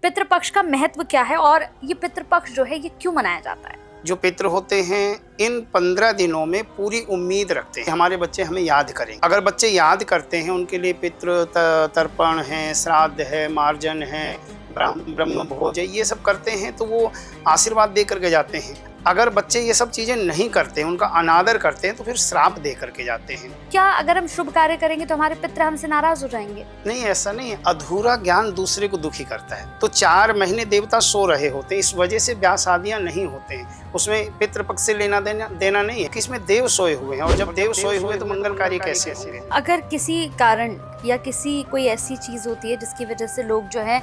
पितृपक्ष का महत्व क्या है और ये पितृपक्ष जो है ये क्यों मनाया जाता है? जो पितृ होते हैं इन 15 दिनों में पूरी उम्मीद रखते हैं हमारे बच्चे हमें याद करेंगे। अगर बच्चे याद करते हैं, उनके लिए पितृ तर्पण है, श्राद्ध है, मार्जन है, ब्रह्म भोज है, ये सब करते हैं तो वो आशीर्वाद दे करके जाते हैं। अगर बच्चे ये सब चीजें नहीं करते हैं, उनका अनादर करते हैं, तो फिर श्राप दे करके जाते हैं। क्या अगर हम शुभ कार्य करेंगे तो हमारे पितृ हमसे नाराज हो जाएंगे? नहीं, ऐसा नहीं है। अधूरा ज्ञान दूसरे को दुखी करता है। तो 4 महीने देवता सो रहे होते हैं, इस वजह से ब्याह शादियां नहीं होते हैं। उसमें पितृपक्ष से लेना देना नहीं है कि इसमें देव सोए हुए हैं, और जब देव सोए हुए तो मंगल कार्य कैसे होंगे? अगर किसी कारण या किसी कोई ऐसी चीज होती है जिसकी वजह से लोग जो है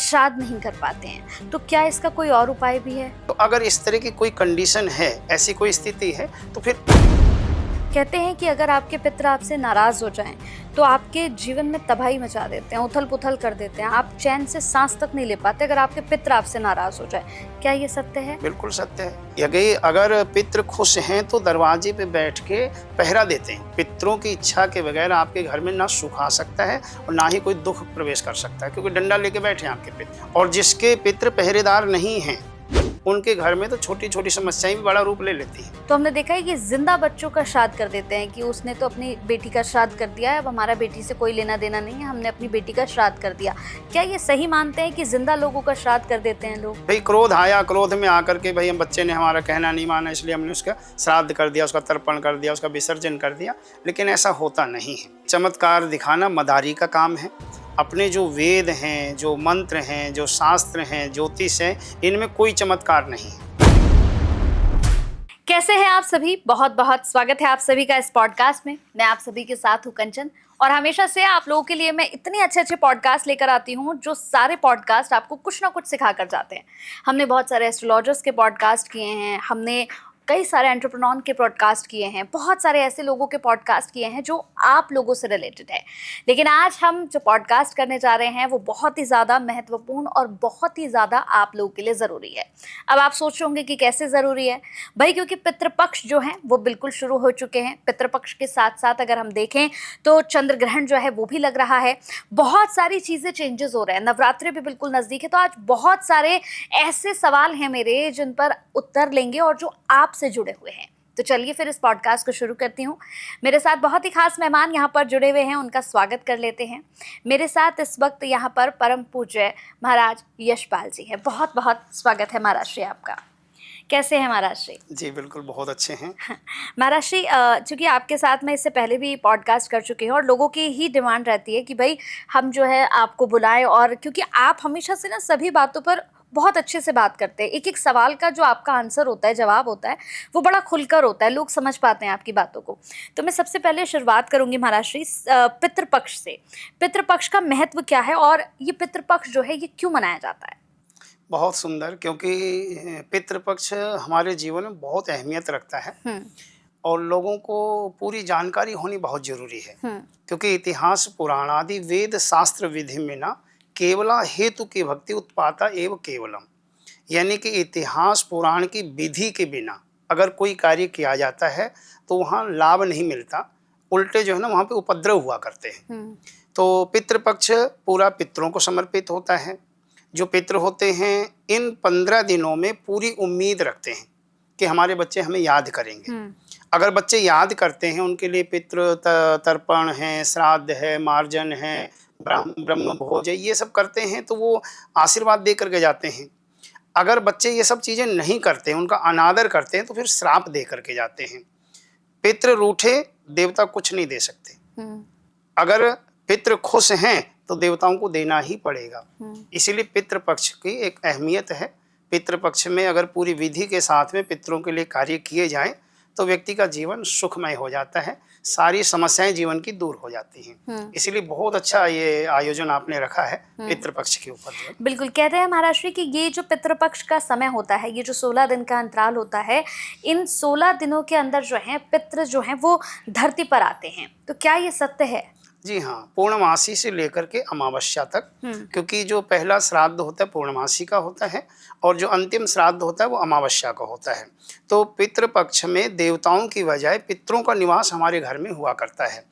श्राद्ध नहीं कर पाते हैं, तो क्या इसका कोई और उपाय भी है? तो अगर इस तरह की कोई कंडीशन है, ऐसी कोई स्थिति है, तो फिर कहते हैं कि अगर आपके पितृ आपसे नाराज हो जाएं तो आपके जीवन में तबाही मचा देते हैं, उथल पुथल कर देते हैं, आप चैन से सांस तक नहीं ले पाते अगर आपके पितृ आपसे नाराज हो जाए। क्या ये सत्य है? बिल्कुल सत्य है। यदि अगर पितृ खुश हैं तो दरवाजे पे बैठ के पहरा देते हैं। पितरों की इच्छा के बगैर आपके घर में ना सुख आ सकता है और ना ही कोई दुख प्रवेश कर सकता है, क्योंकि डंडा लेके बैठे हैं आपके पितृ। और जिसके पितृ पहरेदार नहीं हैं, उनके घर में तो छोटी छोटी समस्याएं भी बड़ा रूप ले लेती हैं। तो हमने देखा है कि जिंदा बच्चों का श्राद्ध कर देते हैं कि उसने तो अपनी बेटी का श्राद्ध कर दिया है, अब हमारा बेटी से कोई लेना देना नहीं है, हमने अपनी बेटी का श्राद्ध कर दिया। क्या ये सही मानते हैं कि जिंदा लोगों का श्राद्ध कर देते हैं लोग? भाई क्रोध आया, क्रोध में आकर के भाई हम बच्चे ने हमारा कहना नहीं माना, इसलिए हमने उसका श्राद्ध कर दिया, उसका तर्पण कर दिया, उसका विसर्जन कर दिया। लेकिन ऐसा होता नहीं है। चमत्कार दिखाना मदारी का काम है। अपने जो वेद हैं, जो मंत्र हैं, जो शास्त्र हैं, ज्योतिष हैं, इनमें कोई चमत्कार नहीं है। कैसे हैं आप सभी? बहुत बहुत स्वागत है आप सभी का इस पॉडकास्ट में। मैं आप सभी के साथ हूँ कंचन, और हमेशा से आप लोगों के लिए मैं इतने अच्छे अच्छे पॉडकास्ट लेकर आती हूँ जो सारे पॉडकास्ट आपको कुछ ना कुछ सिखा कर जाते हैं। हमने बहुत सारे एस्ट्रोलॉजर्स के पॉडकास्ट किए हैं, हमने कई सारे एंटरप्रेन्योर के पॉडकास्ट किए हैं, बहुत सारे ऐसे लोगों के पॉडकास्ट किए हैं जो आप लोगों से रिलेटेड है। लेकिन आज हम जो पॉडकास्ट करने जा रहे हैं वो बहुत ही ज़्यादा महत्वपूर्ण और बहुत ही ज़्यादा आप लोगों के लिए ज़रूरी है। अब आप सोच होंगे कि कैसे ज़रूरी है भाई, क्योंकि पितृपक्ष जो है वो बिल्कुल शुरू हो चुके हैं। पितृपक्ष के साथ साथ अगर हम देखें तो चंद्र ग्रहण जो है वो भी लग रहा है, बहुत सारी चीज़ें चेंजेस हो रहे हैं, नवरात्रि भी बिल्कुल नज़दीक है। तो आज बहुत सारे ऐसे सवाल हैं मेरे जिन पर उत्तर लेंगे और जो आप से जुड़े हुए हैं। तो चलिए फिर इस पॉडकास्ट को शुरू करती हूँ। मेरे साथ बहुत ही खास मेहमान यहाँ पर जुड़े हुए हैं, उनका स्वागत कर लेते हैं। मेरे साथ इस वक्त यहाँ पर परम पूज्य महाराज यशपाल जी हैं। बहुत बहुत स्वागत है महाराज श्री आपका। कैसे हैं महाराज श्री? जी बिल्कुल, बहुत अच्छे हैं। महाराज श्री, चूँकि आपके साथ मैं इससे पहले भी पॉडकास्ट कर चुकी हूँ और लोगों की ही डिमांड रहती है कि भाई हम जो है आपको बुलाएं, और क्योंकि आप हमेशा से ना सभी बातों पर बहुत अच्छे से बात करते हैं। एक एक सवाल का जो आपका आंसर होता है, जवाब होता है, वो बड़ा खुलकर होता है, लोग समझ पाते हैं आपकी बातों को। तो मैं सबसे पहले शुरुआत करूंगी महाराज श्री पितृपक्ष से। पितृपक्ष का महत्व क्या है और ये पितृपक्ष जो है ये क्यों मनाया जाता है? बहुत सुंदर, क्योंकि पितृपक्ष हमारे जीवन में बहुत अहमियत रखता है और लोगों को पूरी जानकारी होनी बहुत जरूरी है। क्योंकि इतिहास, पुराण आदि वेद शास्त्र विधि में ना केवला हेतु की भक्ति उत्पाता एवं केवलम, यानी कि इतिहास पुराण की विधि के बिना अगर कोई कार्य किया जाता है तो वहाँ लाभ नहीं मिलता, उल्टे जो है ना वहाँ पे उपद्रव हुआ करते हैं। तो पितृपक्ष पूरा पितरों को समर्पित होता है। जो पितृ होते हैं इन 15 दिनों में पूरी उम्मीद रखते हैं कि हमारे बच्चे हमें याद करेंगे। अगर बच्चे याद करते हैं, उनके लिए पितृ तर्पण है, श्राद्ध है, मार्जन है, ब्रह्म भोज है, ये सब करते हैं तो वो आशीर्वाद दे करके जाते हैं। अगर बच्चे ये सब चीजें नहीं करते हैं, उनका अनादर करते हैं, तो फिर श्राप दे करके जाते हैं। पितृ रूठे देवता कुछ नहीं दे सकते। अगर पितृ खुश हैं तो देवताओं को देना ही पड़ेगा। इसीलिए पितृपक्ष की एक अहमियत है। पितृपक्ष में अगर पूरी विधि के साथ में पितरों के लिए कार्य किए जाएं तो व्यक्ति का जीवन सुखमय हो जाता है, सारी समस्याएं जीवन की दूर हो जाती हैं। इसीलिए बहुत अच्छा ये आयोजन आपने रखा है पितृपक्ष के ऊपर। बिल्कुल, कहते हैं महाराज श्री कि ये जो पितृपक्ष का समय होता है, ये जो 16 दिन का अंतराल होता है, इन 16 दिनों के अंदर जो है पितृ जो है वो धरती पर आते हैं। तो क्या ये सत्य है? जी हाँ, पूर्णमासी से लेकर के अमावस्या तक, क्योंकि जो पहला श्राद्ध होता है पूर्णमासी का होता है और जो अंतिम श्राद्ध होता है वो अमावस्या का होता है। तो पितृपक्ष में देवताओं की बजाय पितरों का निवास हमारे घर में हुआ करता है।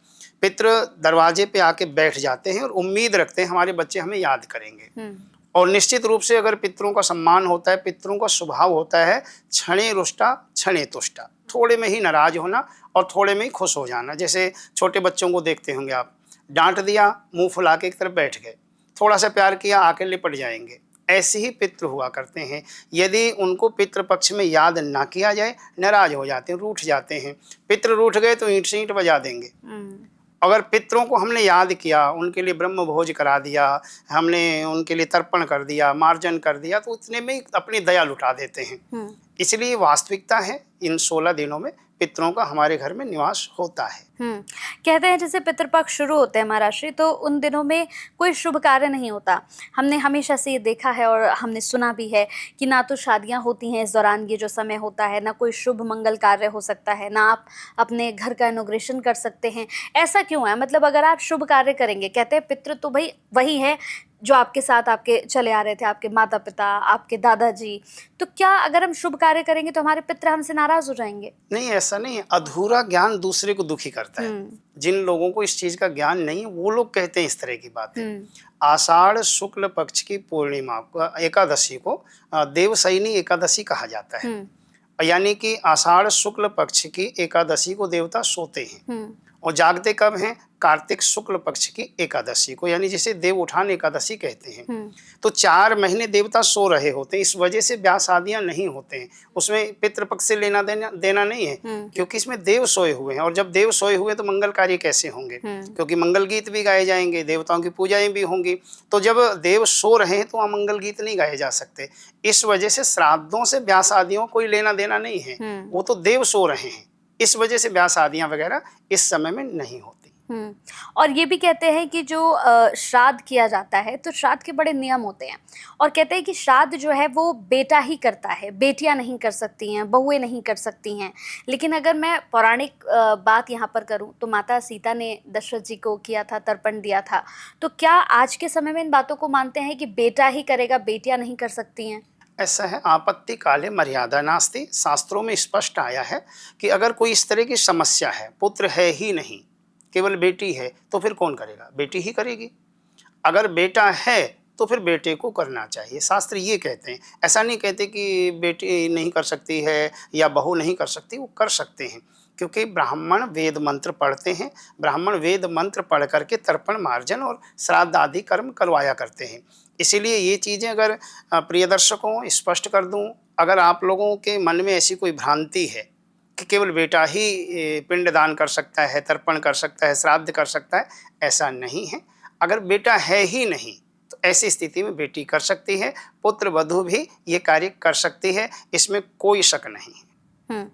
पितृ दरवाजे पे आके बैठ जाते हैं और उम्मीद रखते हैं हमारे बच्चे हमें याद करेंगे। और निश्चित रूप से अगर पितरों का सम्मान होता है, पितरों का स्वभाव होता है क्षणे रुष्टा क्षणे तुष्टा, थोड़े में ही नाराज होना और थोड़े में ही खुश हो जाना। जैसे छोटे बच्चों को देखते होंगे आप, डांट दिया मुंह फुला के एक तरफ बैठ गए, थोड़ा सा प्यार किया आके लिपट जाएंगे। ऐसे ही पितृ हुआ करते हैं। यदि उनको पितृ पक्ष में याद ना किया जाए, नाराज हो जाते हैं, रूठ जाते हैं। पितृ रूठ गए तो ईंट से ईंट बजा देंगे। अगर पितरों को हमने याद किया, उनके लिए ब्रह्म भोज करा दिया, हमने उनके लिए तर्पण कर दिया, मार्जन कर दिया, तो इतने में ही अपनी दया लुटा देते हैं। इसलिए वास्तविकता है इन 16 दिनों में पितरों का हमारे घर में निवास होता है। कहते हैं जैसे पितृपक्ष शुरू होते हैं महाराष्ट्री, तो उन दिनों में कोई शुभ कार्य नहीं होता। हमने हमेशा से ये देखा है और हमने सुना भी है कि ना तो शादियां होती हैं इस दौरान, ये जो समय होता है, ना कोई शुभ मंगल कार्य हो सकता है, ना आप अपने घर का इनॉग्रेशन कर सकते हैं। ऐसा क्यों है? मतलब अगर आप शुभ कार्य करेंगे, कहते हैं पितृ तो भाई वही है जो आपके साथ आपके चले आ रहे थे, आपके माता पिता, आपके दादाजी, तो क्या अगर हम शुभ कार्य करेंगे तो हमारे पितृ हमसे नाराज हो जाएंगे? नहीं, ऐसा नहीं है। अधूरा ज्ञान दूसरे को दुखी करता है। जिन लोगों को इस चीज का ज्ञान नहीं है वो लोग कहते हैं इस तरह की बातें। आषाढ़ शुक्ल पक्ष की पूर्णिमा को, एकादशी को देवशयनी एकादशी कहा जाता है। यानी कि आषाढ़ शुक्ल पक्ष की एकादशी को देवता सोते हैं और जागते कब हैं? कार्तिक शुक्ल पक्ष की एकादशी को, यानी जिसे देव उठान एकादशी कहते हैं। तो 4 महीने देवता सो रहे होते हैं, इस वजह से ब्याह शादियां नहीं होते हैं। उसमें पितृपक्ष से लेना देना नहीं है, क्योंकि इसमें देव सोए हुए हैं। और जब देव सोए हुए तो मंगल कार्य कैसे होंगे? क्योंकि मंगल गीत भी गाए जाएंगे, देवताओं की पूजाएं भी होंगी। तो जब देव सो रहे हैं तो वहाँ मंगल गीत नहीं गाए जा सकते। इस वजह से श्राद्धों से ब्याह शादियों कोई लेना देना नहीं है, वो तो देव सो रहे हैं। इस वजह से ब्याह शादियां वगैरह इस समय में नहीं होती। और ये भी कहते हैं कि जो श्राद्ध किया जाता है, तो श्राद्ध के बड़े नियम होते हैं और कहते हैं कि श्राद्ध जो है वो बेटा ही करता है, बेटियां नहीं कर सकती हैं, बहुएं नहीं कर सकती हैं। लेकिन अगर मैं पौराणिक बात यहाँ पर करूँ तो माता सीता ने दशरथ जी को किया था, तर्पण दिया था। तो क्या आज के समय में इन बातों को मानते हैं कि बेटा ही करेगा, बेटियां नहीं कर सकती हैं? ऐसा है, आपत्ति काले मर्यादा नास्ति। शास्त्रों में स्पष्ट आया है कि अगर कोई इस तरह की समस्या है, पुत्र है ही नहीं, केवल बेटी है, तो फिर कौन करेगा? बेटी ही करेगी। अगर बेटा है तो फिर बेटे को करना चाहिए, शास्त्र ये कहते हैं। ऐसा नहीं कहते कि बेटी नहीं कर सकती है या बहू नहीं कर सकती, वो कर सकते हैं। क्योंकि ब्राह्मण वेद मंत्र पढ़ते हैं, ब्राह्मण वेद मंत्र पढ़ करके तर्पण मार्जन और श्राद्ध आदि कर्म करवाया करते हैं। इसीलिए ये चीज़ें अगर प्रिय दर्शकों स्पष्ट कर दूं, अगर आप लोगों के मन में ऐसी कोई भ्रांति है कि केवल बेटा ही पिंडदान कर सकता है, तर्पण कर सकता है, श्राद्ध कर सकता है, ऐसा नहीं है। अगर बेटा है ही नहीं तो ऐसी स्थिति में बेटी कर सकती है, पुत्र वधू भी ये कार्य कर सकती है, इसमें कोई शक नहीं है।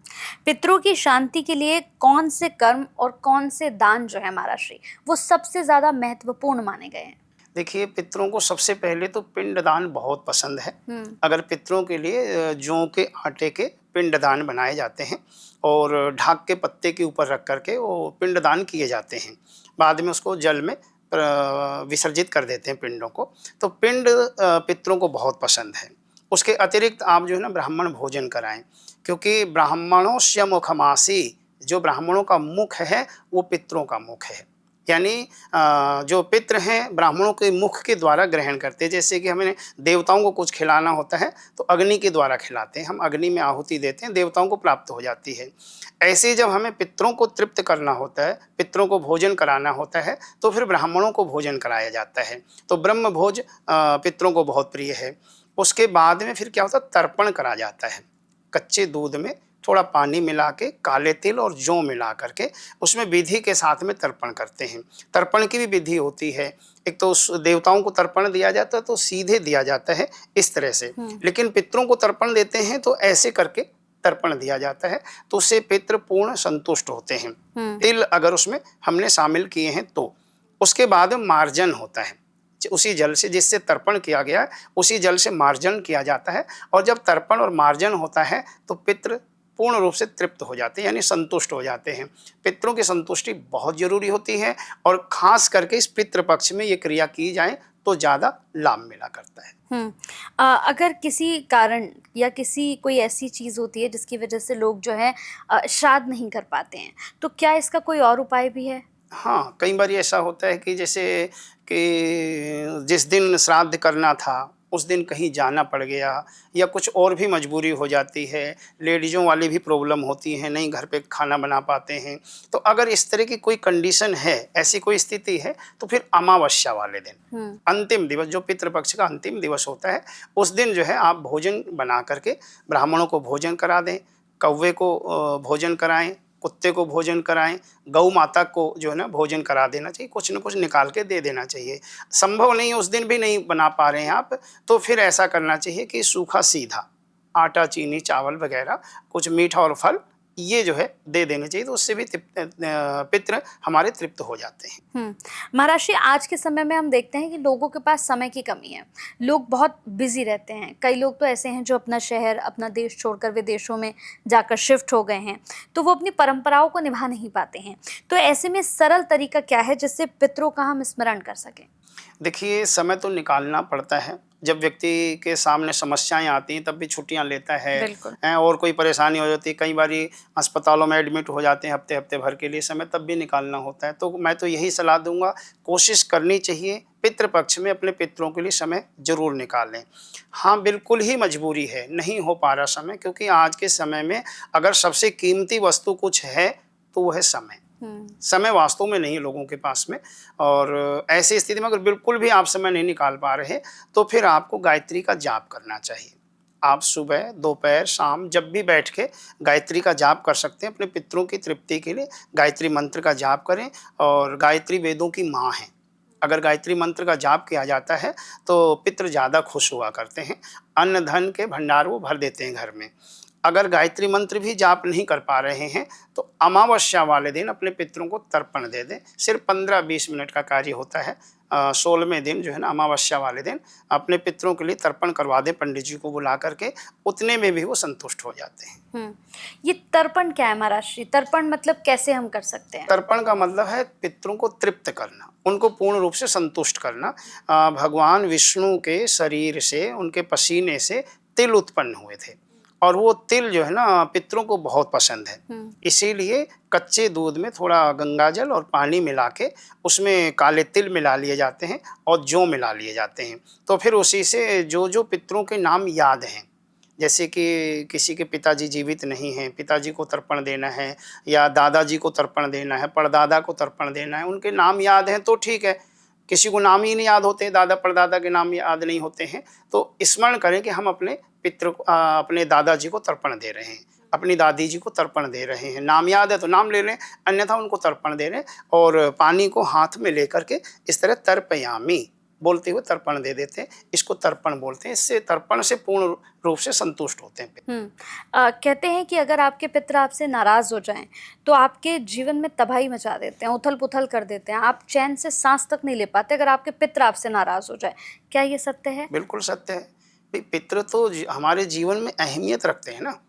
पितरों की शांति के लिए कौन से कर्म और कौन से दान जो है महाराष्ट्री, वो सबसे ज्यादा महत्वपूर्ण माने गए हैं? देखिए, पितरों को सबसे पहले तो पिंडदान बहुत पसंद है। अगर पितरों के लिए जौ के आटे के पिंडदान बनाए जाते हैं और ढाक के पत्ते के ऊपर रख करके वो पिंडदान किए जाते हैं, बाद में उसको जल में विसर्जित कर देते हैं पिंडों को। तो पिंड पितरों को बहुत पसंद है। उसके अतिरिक्त आप जो है ना ब्राह्मण भोजन कराएं, क्योंकि ब्राह्मणों से मुखमासी, जो ब्राह्मणों का मुख है वो पितरों का मुख है। यानी जो पितृ हैं ब्राह्मणों के मुख के द्वारा ग्रहण करते हैं। जैसे कि हमें देवताओं को कुछ खिलाना होता है तो अग्नि के द्वारा खिलाते हैं, हम अग्नि में आहुति देते हैं, देवताओं को प्राप्त हो जाती है। ऐसे ही जब हमें पितरों को तृप्त करना होता है, पितरों को भोजन कराना होता है, तो फिर ब्राह्मणों को भोजन कराया जाता है। तो ब्रह्म भोज पितरों को बहुत प्रिय है। उसके बाद में फिर क्या होता है, तर्पण करा जाता है। कच्चे दूध में थोड़ा पानी मिला के, काले तिल और जौ मिला करके उसमें विधि के साथ में तर्पण करते हैं। तर्पण की भी विधि होती है। एक तो देवताओं को तर्पण दिया जाता है तो सीधे दिया जाता है इस तरह से, लेकिन पितरों को तर्पण देते हैं तो ऐसे करके तर्पण दिया जाता है, तो उससे पितृ पूर्ण संतुष्ट होते हैं। तिल अगर उसमें हमने शामिल किए हैं तो। उसके बाद मार्जन होता है, उसी जल से जिससे तर्पण किया गया है उसी जल से मार्जन किया जाता है। और जब तर्पण और मार्जन होता है तो पितृ पूर्ण रूप से तृप्त हो जाते हैं, यानी संतुष्ट हो जाते हैं। पितरों की संतुष्टि बहुत जरूरी होती है और खास करके इस पितृ पक्ष में ये क्रिया की जाए तो ज़्यादा लाभ मिला करता है। अगर किसी कारण या किसी कोई ऐसी चीज़ होती है जिसकी वजह से लोग जो है श्राद्ध नहीं कर पाते हैं, तो क्या इसका कोई और उपाय भी है? हाँ, कई बार ऐसा होता है कि जैसे कि जिस दिन श्राद्ध करना था उस दिन कहीं जाना पड़ गया या कुछ और भी मजबूरी हो जाती है, लेडीज़ों वाली भी प्रॉब्लम होती हैं, नहीं घर पे खाना बना पाते हैं, तो अगर इस तरह की कोई कंडीशन है, ऐसी कोई स्थिति है, तो फिर अमावस्या वाले दिन अंतिम दिवस, जो पितृपक्ष का अंतिम दिवस होता है, उस दिन जो है आप भोजन बना करके ब्राह्मणों को भोजन करा दें, कौवे को भोजन कराएं, कुत्ते को भोजन कराएं, गौ माता को जो है ना भोजन करा देना चाहिए, कुछ न कुछ निकाल के दे देना चाहिए। संभव नहीं है, उस दिन भी नहीं बना पा रहे हैं आप, तो फिर ऐसा करना चाहिए कि सूखा सीधा आटा, चीनी, चावल वगैरह, कुछ मीठा और फल, ये जो है दे देने चाहिए, तो उससे भी पितृ हमारे तृप्त हो जाते हैं। महाराज जी, आज के समय में हम देखते हैं कि लोगों के पास समय की कमी है, लोग बहुत बिजी रहते हैं। कई लोग तो ऐसे हैं जो अपना शहर, अपना देश छोड़कर विदेशों में जाकर शिफ्ट हो गए हैं, तो वो अपनी परंपराओं को निभा नहीं पाते हैं। तो ऐसे में सरल तरीका क्या है जिससे पितरों का हम स्मरण कर सकें? देखिए, समय तो निकालना पड़ता है। जब व्यक्ति के सामने समस्याएं आती हैं तब भी छुट्टियां लेता है, और कोई परेशानी हो जाती है, कई बारी अस्पतालों में एडमिट हो जाते हैं हफ्ते हफ्ते भर के लिए, समय तब भी निकालना होता है। तो मैं तो यही सलाह दूंगा, कोशिश करनी चाहिए पितृपक्ष में अपने पितरों के लिए समय जरूर निकालें। हाँ, बिल्कुल ही मजबूरी है, नहीं हो पा रहा समय, क्योंकि आज के समय में अगर सबसे कीमती वस्तु कुछ है तो वो है समय। समय वास्तव में नहीं है लोगों के पास में, और ऐसी स्थिति में अगर बिल्कुल भी आप समय नहीं निकाल पा रहे तो फिर आपको गायत्री का जाप करना चाहिए। आप सुबह, दोपहर, शाम जब भी बैठ के गायत्री का जाप कर सकते हैं। अपने पितरों की तृप्ति के लिए गायत्री मंत्र का जाप करें, और गायत्री वेदों की माँ है। अगर गायत्री मंत्र का जाप किया जाता है तो पितृ ज़्यादा खुश हुआ करते हैं, अन्न धन के भंडार वो भर देते हैं घर में। अगर गायत्री मंत्र भी जाप नहीं कर पा रहे हैं तो अमावस्या वाले दिन अपने पितरों को तर्पण दे दें। सिर्फ 15-20 मिनट का कार्य होता है। 16वें दिन जो है ना, अमावस्या वाले दिन अपने पितरों के लिए तर्पण करवा दें पंडित जी को बुला करके, उतने में भी वो संतुष्ट हो जाते हैं। ये तर्पण क्या है महाराज जी? तर्पण मतलब कैसे हम कर सकते हैं? तर्पण का मतलब है पितरों को तृप्त करना, उनको पूर्ण रूप से संतुष्ट करना। भगवान विष्णु के शरीर से, उनके पसीने से तिल उत्पन्न हुए थे, और वो तिल जो है ना पितरों को बहुत पसंद है। इसीलिए कच्चे दूध में थोड़ा गंगाजल और पानी मिला के उसमें काले तिल मिला लिए जाते हैं और जौ मिला लिए जाते हैं। तो फिर उसी से जो जो पितरों के नाम याद हैं, जैसे कि किसी के पिताजी जीवित नहीं हैं, पिताजी को तर्पण देना है, या दादाजी को तर्पण देना है, परदादा को तर्पण देना है, उनके नाम याद हैं तो ठीक है। किसी को नाम ही नहीं याद होते, दादा परदादा के नाम याद नहीं होते हैं, तो स्मरण करें कि हम अपने पितृ को, अपने दादाजी को तर्पण दे रहे हैं, अपनी दादी जी को तर्पण दे रहे हैं। नाम याद है तो नाम ले लें, अन्यथा उनको तर्पण दे रहे हैं, और पानी को हाथ में लेकर के इस तरह तर्पयामी बोलते हुए तर्पण दे देते हैं। इसको तर्पण बोलते हैं। इससे तर्पण से पूर्ण रूप से संतुष्ट होते हैं। कहते हैं कि अगर आपके पितर आपसे नाराज हो जाएं तो आपके जीवन में तबाही मचा देते हैं, उथल पुथल कर देते हैं, आप चैन से सांस तक नहीं ले पाते अगर आपके पितर आपसे नाराज हो जाए। क्या ये सत्य है? बिल्कुल सत्य है। पितृ तो हमारे जीवन में अहमियत रखते हैं ना।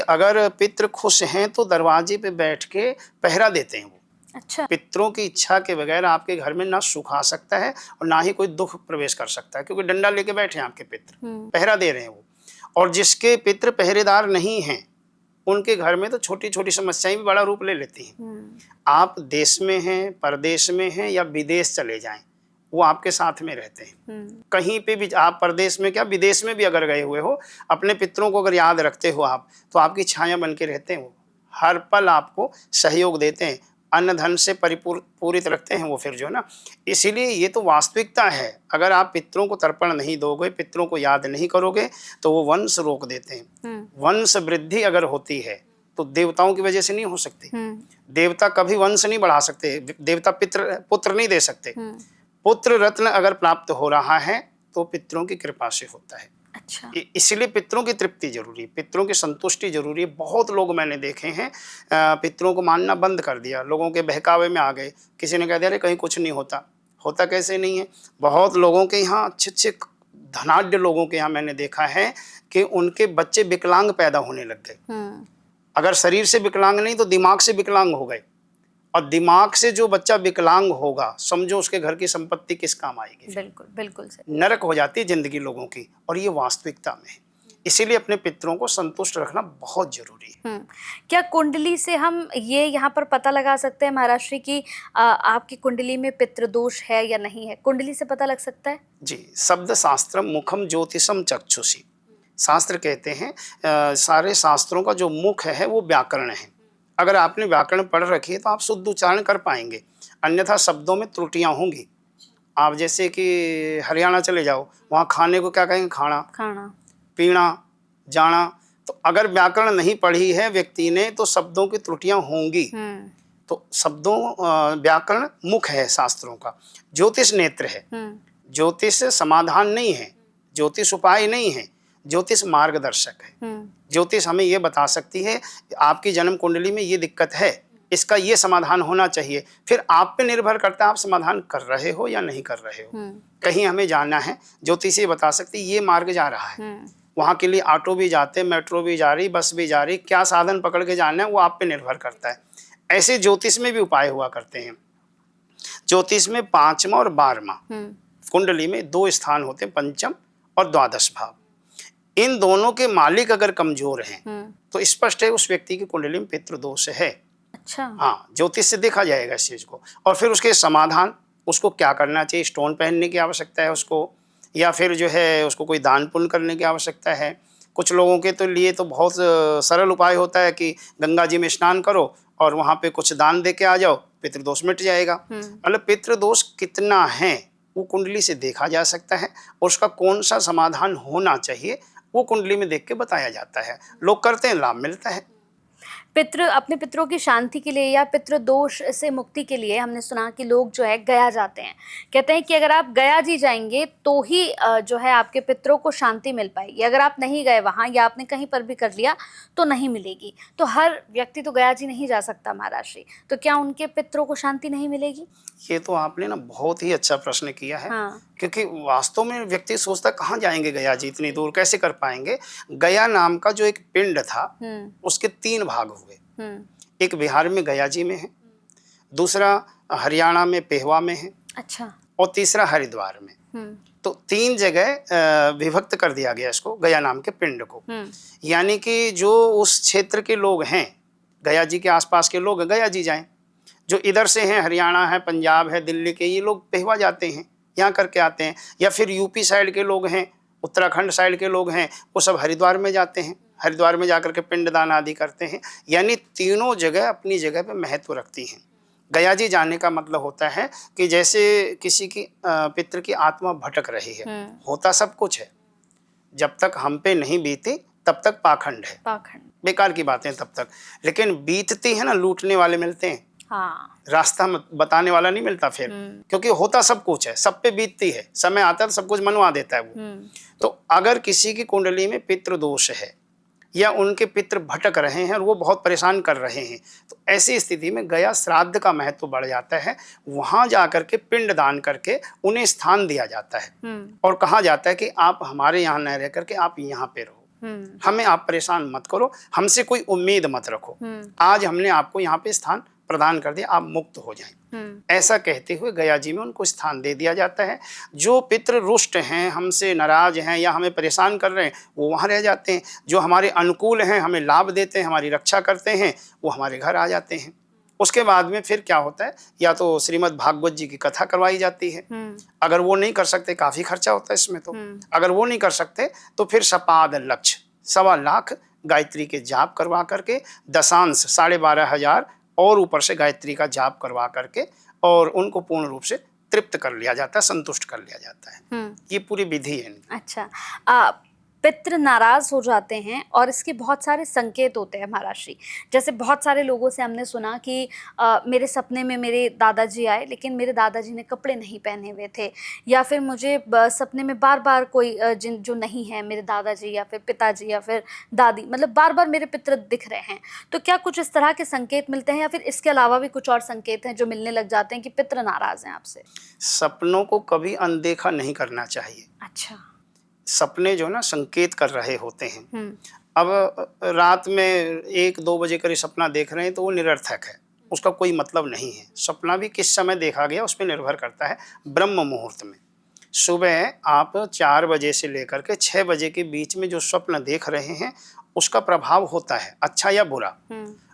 अगर पितृ खुश हैं तो दरवाजे पे बैठ के पहरा देते हैं वो। अच्छा। पितरों की इच्छा के बगैर आपके घर में ना सुख आ सकता है और ना ही कोई दुख प्रवेश कर सकता है, क्योंकि डंडा लेके बैठे हैं आपके पितर, पहरा दे रहे हैं वो। और जिसके पितर पहरेदार नहीं हैं उनके घर में तो छोटी छोटी समस्याएं भी बड़ा रूप ले लेती हैं। आप देश में हैं, परदेश में हैं, या विदेश चले जाएं, वो आपके साथ में रहते हैं। कहीं पे भी आप परदेश में क्या विदेश में भी अगर गए हुए हो, अपने पितरों को अगर याद रखते हो आप, तो आपकी छाया बन के रहते हैं। वो हर पल आपको सहयोग देते हैं, अन्न धन से पूरित रखते हैं वो फिर जो है ना। इसीलिए ये तो वास्तविकता है। अगर आप पितरों को तर्पण नहीं दोगे, पितरों को याद नहीं करोगे, तो वो वंश रोक देते हैं। वंश वृद्धि अगर होती है तो देवताओं की वजह से नहीं हो सकती। देवता कभी वंश नहीं बढ़ा सकते, देवता पुत्र नहीं दे सकते। पुत्र रत्न अगर प्राप्त हो रहा है तो पितरों की कृपा से होता है। अच्छा। इसलिए पितरों की तृप्ति जरूरी है, पितरों की संतुष्टि जरूरी है। बहुत लोग मैंने देखे हैं पितरों को मानना बंद कर दिया, लोगों के बहकावे में आ गए। किसी ने कह दिया अरे कहीं कुछ नहीं होता। होता कैसे नहीं है? बहुत लोगों के यहाँ, अच्छे अच्छे धनाढ्य लोगों के यहाँ मैंने देखा है कि उनके बच्चे विकलांग पैदा होने लग गए। अगर शरीर से विकलांग नहीं तो दिमाग से विकलांग हो गए, और दिमाग से जो बच्चा विकलांग होगा, समझो उसके घर की संपत्ति किस काम आएगी। बिल्कुल बिल्कुल सही। नरक हो जाती है जिंदगी लोगों की, और ये वास्तविकता में है। इसीलिए अपने पितरों को संतुष्ट रखना बहुत जरूरी है। क्या कुंडली से हम ये यहाँ पर पता लगा सकते हैं महाराज श्री कि आपकी कुंडली में पितृदोष है या नहीं है? कुंडली से पता लग सकता है? जी, शब्द शास्त्रम मुखम ज्योतिषम चक्षुषी, शास्त्र कहते हैं सारे शास्त्रों का जो मुख है वो व्याकरण है। अगर आपने व्याकरण पढ़ रखी है तो आप शुद्ध उच्चारण कर पाएंगे, अन्यथा शब्दों में त्रुटियां होंगी। आप जैसे कि हरियाणा चले जाओ, वहाँ खाने को क्या कहेंगे? खाना, खाना, पीना, जाना। तो अगर व्याकरण नहीं पढ़ी है व्यक्ति ने तो शब्दों की त्रुटियां होंगी। तो शब्दों व्याकरण मुख है शास्त्रों का। ज्योतिष नेत्र है। ज्योतिष समाधान नहीं है, ज्योतिष उपाय नहीं है, ज्योतिष मार्गदर्शक है। ज्योतिष हमें ये बता सकती है आपकी जन्म कुंडली में ये दिक्कत है, इसका ये समाधान होना चाहिए। फिर आप पे निर्भर करता है आप समाधान कर रहे हो या नहीं कर रहे हो। कहीं हमें जाना है, ज्योतिष ये बता सकती है ये मार्ग जा रहा है, वहाँ के लिए ऑटो भी जाते, मेट्रो भी जा रही, बस भी जा रही, क्या साधन पकड़ के जाना है वो आप पे निर्भर करता है। ऐसे ज्योतिष में भी उपाय हुआ करते हैं। ज्योतिष में 5वां और 12वां कुंडली में 2 स्थान होते हैं, पंचम और द्वादश भाव। इन दोनों के मालिक अगर कमजोर हैं तो स्पष्ट है उस व्यक्ति की कुंडली में पितृदोष है। अच्छा। हाँ, ज्योतिष से देखा जाएगा इस चीज को। और फिर उसके समाधान, उसको क्या करना चाहिए, स्टोन पहनने की आवश्यकता है उसको, या फिर जो है उसको कोई दान पुण्य करने की आवश्यकता है। कुछ लोगों के तो लिए तो बहुत सरल उपाय होता है कि गंगा जी में स्नान करो और वहाँ पे कुछ दान दे के आ जाओ, पितृदोष मिट जाएगा। मतलब पितृदोष कितना है वो कुंडली से देखा जा सकता है, और उसका कौन सा समाधान होना चाहिए वो कुंडली में देख के बताया जाता है। लोग करते हैं, लाभ मिलता है। अपने पितरों की शांति के लिए या पितृ दोष से मुक्ति के लिए हमने सुना कि लोग जो है गया जाते हैं। कहते हैं कि अगर आप गया जी जाएंगे तो ही जो है आपके पितरों को शांति मिल पाएगी। अगर आप नहीं गए वहाँ या आपने कहीं पर भी कर लिया तो नहीं मिलेगी। तो हर व्यक्ति तो गया जी नहीं जा सकता महाराज श्री, तो क्या उनके पितरों को शांति नहीं मिलेगी? ये तो आपने ना बहुत ही अच्छा प्रश्न किया है। हाँ। क्योंकि वास्तव में व्यक्ति सोचता कहाँ जाएंगे गया जी, इतनी दूर कैसे कर पाएंगे। गया नाम का जो एक पिंड था उसके 3 भाग हुए। एक बिहार में गया जी में है, दूसरा हरियाणा में पेहवा में है, अच्छा, और तीसरा हरिद्वार में। तो 3 जगह विभक्त कर दिया गया इसको, गया नाम के पिंड को। यानी कि जो उस क्षेत्र के लोग हैं, गया जी के आसपास के लोग गया जी जाएं, जो इधर से हैं, हरियाणा है, पंजाब है, दिल्ली के, ये लोग पेहवा जाते हैं, यहाँ करके आते हैं। या फिर यूपी साइड के लोग हैं, उत्तराखंड साइड के लोग हैं, वो सब हरिद्वार में जाते हैं, हरिद्वार में जाकर के पिंडदान आदि करते हैं। यानी तीनों जगह अपनी जगह पे महत्व रखती हैं। गया जी जाने का मतलब होता है कि जैसे किसी की पितृ की आत्मा भटक रही है। होता सब कुछ है, जब तक हम पे नहीं बीती तब तक पाखंड है, पाखंड बेकार की बातें तब तक। लेकिन बीतती है ना, लूटने वाले मिलते हैं। हाँ। रास्ता बताने वाला नहीं मिलता फिर, क्योंकि होता सब कुछ है, सब पे बीतती है, समय आता है तो सब कुछ मनवा देता है वो। तो अगर किसी की कुंडली में पितृ दोष है या उनके पितृ भटक रहे हैं और वो बहुत परेशान कर रहे हैं, तो ऐसी स्थिति में गया श्राद्ध का महत्व बढ़ जाता है। वहां जाकर के पिंड दान करके उन्हें स्थान दिया जाता है और कहा जाता है कि आप हमारे यहाँ न रह करके आप यहाँ पे रहो, हमें आप परेशान मत करो, हमसे कोई उम्मीद मत रखो, आज हमने आपको यहाँ पे स्थान प्रदान कर दिया, आप मुक्त हो जाएं। ऐसा कहते हुए गया जी में उनको स्थान दे दिया जाता है। जो पितृ रुष्ट हैं, हमसे नाराज हैं या हमें परेशान कर रहे हैं, वो वहाँ रह जाते हैं। जो हमारे अनुकूल हैं, हमें लाभ देते हैं, हमारी रक्षा करते हैं, वो हमारे घर आ जाते हैं। उसके बाद में फिर क्या होता है, या तो श्रीमद् भागवत जी की कथा करवाई जाती है। अगर वो नहीं कर सकते, काफी खर्चा होता है इसमें, तो अगर वो नहीं कर सकते तो फिर सपाद लक्ष्य 1.25 लाख गायत्री के जाप करवा करके, दशांश 12,500 और ऊपर से गायत्री का जाप करवा करके और उनको पूर्ण रूप से तृप्त कर लिया जाता है, संतुष्ट कर लिया जाता है। ये पूरी विधि है। अच्छा, पितृ नाराज हो जाते हैं और इसके बहुत सारे संकेत होते हैं महाराज श्री। जैसे बहुत सारे लोगों से हमने सुना कि मेरे सपने में मेरे दादाजी आए लेकिन मेरे दादाजी ने कपड़े नहीं पहने हुए थे, या फिर मुझे सपने में बार बार कोई जो नहीं है, मेरे दादाजी या फिर पिताजी या फिर दादी, मतलब बार बार मेरे पितृ दिख रहे हैं। तो क्या कुछ इस तरह के संकेत मिलते हैं या फिर इसके अलावा भी कुछ और संकेत हैं जो मिलने लग जाते हैं कि पितृ नाराज हैं आपसे? सपनों को कभी अनदेखा नहीं करना चाहिए। अच्छा। सपने जो ना संकेत कर रहे होते हैं। अब रात में 1-2 बजे करीब सपना देख रहे हैं तो वो निरर्थक है, उसका कोई मतलब नहीं है। सपना भी किस समय देखा गया उस पर निर्भर करता है। ब्रह्म मुहूर्त में, सुबह आप 4 बजे से लेकर के 6 बजे के बीच में जो स्वप्न देख रहे हैं उसका प्रभाव होता है, अच्छा या बुरा,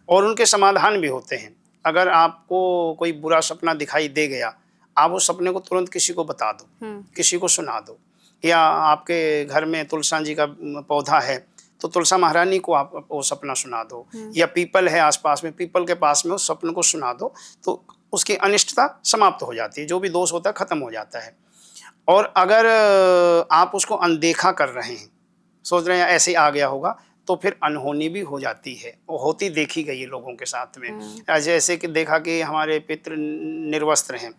और उनके समाधान भी होते हैं। अगर आपको कोई बुरा सपना दिखाई दे गया, आप उस सपने को तुरंत किसी को बता दो, किसी को सुना दो। या आपके घर में तुलसा जी का पौधा है तो तुलसा महारानी को आप वो सपना सुना दो, या पीपल है आसपास में, पीपल के पास में उस सपने को सुना दो, तो उसकी अनिष्टता समाप्त हो जाती है, जो भी दोष होता है खत्म हो जाता है। और अगर आप उसको अनदेखा कर रहे हैं, सोच रहे हैं ऐसे आ गया होगा, तो फिर अनहोनी भी हो जाती है, वो होती देखी गई है लोगों के साथ में। जैसे कि देखा कि हमारे पितृ निर्वस्त्र हैं,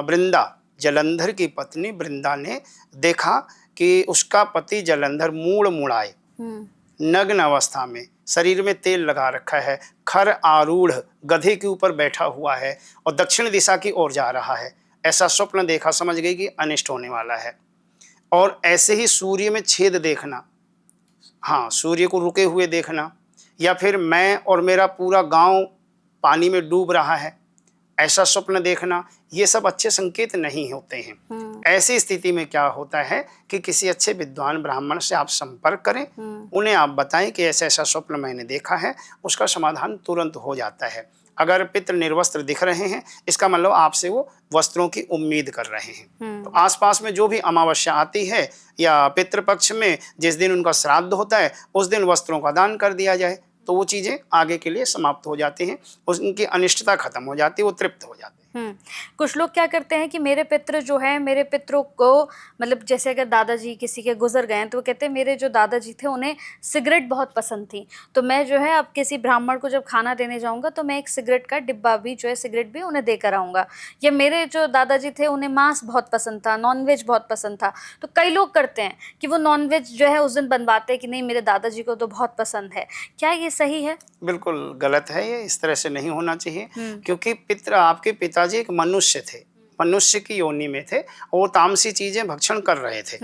वृंदा, जलंधर की पत्नी वृंदा ने देखा कि उसका पति जलंधर मूड़ मुड़ाए, नग्न अवस्था में, शरीर में तेल लगा रखा है, खर आरूढ़ गधे के ऊपर बैठा हुआ है और दक्षिण दिशा की ओर जा रहा है। ऐसा स्वप्न देखा, समझ गई कि अनिष्ट होने वाला है। और ऐसे ही सूर्य में छेद देखना, हाँ, सूर्य को रुके हुए देखना, या फिर मैं और मेरा पूरा गांव पानी में डूब रहा है, ऐसा स्वप्न देखना, ये सब अच्छे संकेत नहीं होते हैं। ऐसी स्थिति में क्या होता है कि किसी अच्छे विद्वान ब्राह्मण से आप संपर्क करें, उन्हें आप बताएं कि ऐसा ऐसा स्वप्न मैंने देखा है, उसका समाधान तुरंत हो जाता है। अगर पितृ निर्वस्त्र दिख रहे हैं, इसका मतलब आपसे वो वस्त्रों की उम्मीद कर रहे हैं। तो आसपास में जो भी अमावस्या आती है या पितृपक्ष में जिस दिन उनका श्राद्ध होता है, उस दिन वस्त्रों का दान कर दिया जाए, तो वो चीज़ें आगे के लिए समाप्त हो जाती हैं, उनकी अनिष्टता खत्म हो जाती है, वो तृप्त हो जाते हैं। कुछ लोग क्या करते हैं कि मेरे पितृ जो है, मेरे पितरों को, मतलब जैसे अगर दादाजी किसी के गुजर गए हैं तो वो कहते हैं मेरे जो दादाजी थे उन्हें सिगरेट बहुत पसंद थी, तो मैं जो है अब किसी ब्राह्मण को जब खाना देने जाऊंगा तो मैं एक सिगरेट का डिब्बा भी जो है, सिगरेट भी उन्हें देकर आऊँगा। या मेरे जो दादाजी थे उन्हें मांस बहुत पसंद था, नॉनवेज बहुत पसंद था, तो कई लोग करते हैं कि वो नॉनवेज जो है उस दिन बनवाते हैं कि नहीं मेरे दादाजी को तो बहुत पसंद है। क्या ये सही है? बिल्कुल गलत है, ये इस तरह से नहीं होना चाहिए, क्योंकि पितृ, आपके पिताजी एक मनुष्य थे, मनुष्य की योनि में थे, और वो तामसी चीजें भक्षण कर रहे थे,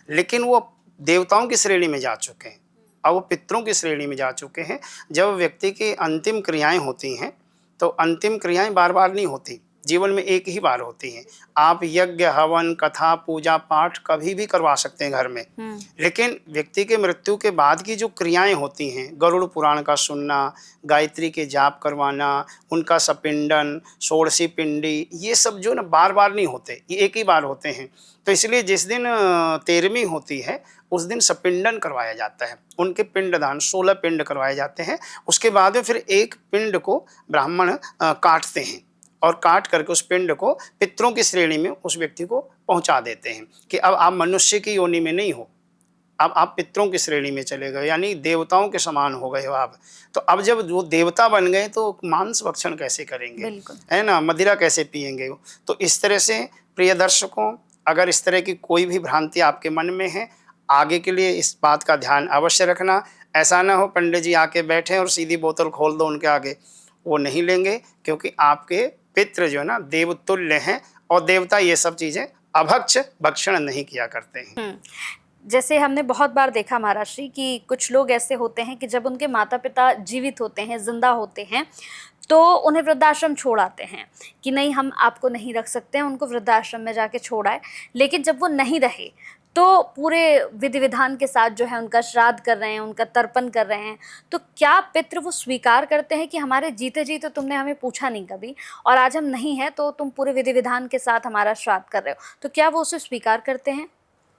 लेकिन वो देवताओं की श्रेणी में जा चुके हैं, अब वो पितरों की श्रेणी में जा चुके हैं। जब व्यक्ति की अंतिम क्रियाएं होती हैं तो अंतिम क्रियाएं बार बार नहीं होती, जीवन में एक ही बार होती हैं। आप यज्ञ, हवन, कथा, पूजा पाठ कभी भी करवा सकते हैं घर में, लेकिन व्यक्ति के मृत्यु के बाद की जो क्रियाएं होती हैं, गरुड़ पुराण का सुनना, गायत्री के जाप करवाना, उनका सपिंडन, षोडशी पिंडी, ये सब जो ना बार बार नहीं होते, ये एक ही बार होते हैं। तो इसलिए जिस दिन 13वीं होती है उस दिन सपिंडन करवाया जाता है, उनके पिंडदान 16 पिंड करवाए जाते हैं। उसके बाद में फिर एक पिंड को ब्राह्मण काटते हैं और काट करके उस पिंड को पितरों की श्रेणी में उस व्यक्ति को पहुंचा देते हैं कि अब आप मनुष्य की योनि में नहीं हो, अब आप पितरों की श्रेणी में चले गए, यानी देवताओं के समान हो गए हो आप। तो अब जब वो देवता बन गए तो मांस भक्षण कैसे करेंगे, है ना, मदिरा कैसे पिएंगे। तो इस तरह से प्रिय दर्शकों, अगर इस तरह की कोई भी भ्रांति आपके मन में है, आगे के लिए इस बात का ध्यान अवश्य रखना। ऐसा ना हो पंडित जी आके बैठे और सीधी बोतल खोल दो उनके आगे, वो नहीं लेंगे, क्योंकि आपके पितृ जो है ना देवतुल्य हैं, और देवता ये सब चीजें अभक्ष भक्षण नहीं किया करते हैं। जैसे हमने बहुत बार देखा महाराज श्री कि कुछ लोग ऐसे होते हैं कि जब उनके माता पिता जीवित होते हैं, जिंदा होते हैं, तो उन्हें वृद्धाश्रम छोड़ आते हैं कि नहीं हम आपको नहीं रख सकते हैं, उनको वृद्धाश्रम में जाके छोड़ आए। लेकिन जब वो नहीं रहे तो पूरे विधि विधान के साथ जो है उनका श्राद्ध कर रहे हैं, उनका तर्पण कर रहे हैं, तो क्या पितृ वो स्वीकार करते हैं कि हमारे जीते जी तो तुमने हमें पूछा नहीं कभी, और आज हम नहीं है तो तुम पूरे विधि विधान के साथ हमारा श्राद्ध कर रहे हो, तो क्या वो उसे स्वीकार करते हैं?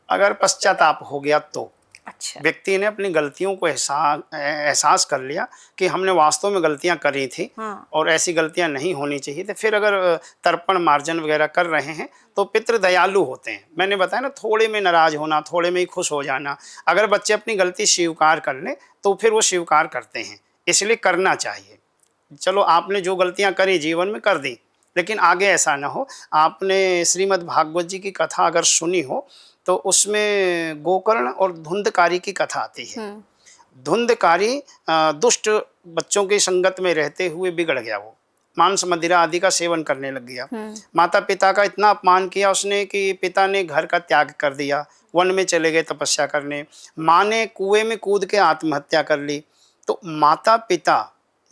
अगर पश्चाताप हो गया तो, अच्छा, व्यक्ति ने अपनी गलतियों को एहसास कर लिया कि हमने वास्तव में गलतियां करी थी, और ऐसी गलतियां नहीं होनी चाहिए, तो फिर अगर तर्पण मार्जन वगैरह कर रहे हैं तो पितृ दयालु होते हैं। मैंने बताया ना, थोड़े में नाराज होना, थोड़े में ही खुश हो जाना। अगर बच्चे अपनी गलती स्वीकार कर लें तो फिर वो स्वीकार करते हैं, इसलिए करना चाहिए। चलो आपने जो गलतियां करी जीवन में कर दी, लेकिन आगे ऐसा ना हो। आपने श्रीमद् भागवत जी की कथा अगर सुनी हो तो उसमें गोकर्ण और धुंधकारी की कथा आती है। धुंधकारी दुष्ट बच्चों की संगत में रहते हुए बिगड़ गया, वो मांस मदिरा आदि का सेवन करने लग गया। माता पिता का इतना अपमान किया उसने कि पिता ने घर का त्याग कर दिया, वन में चले गए तपस्या करने। माँ ने कुएं में कूद के आत्महत्या कर ली। तो माता पिता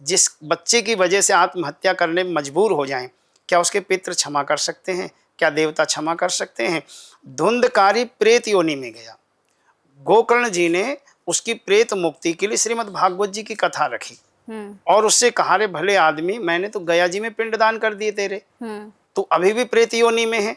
जिस बच्चे की वजह से आत्महत्या करने में मजबूर हो जाएं, क्या उसके पितृ क्षमा कर सकते हैं? क्या देवता क्षमा कर सकते हैं? धुंधकारी प्रेत योनि में गया। गोकर्ण जी ने उसकी प्रेत मुक्ति के लिए श्रीमद् भागवत जी की कथा रखी और उससे कहा, रे भले आदमी, मैंने तो गया जी में पिंडदान कर दिए तेरे, तो अभी भी प्रेत योनि में है।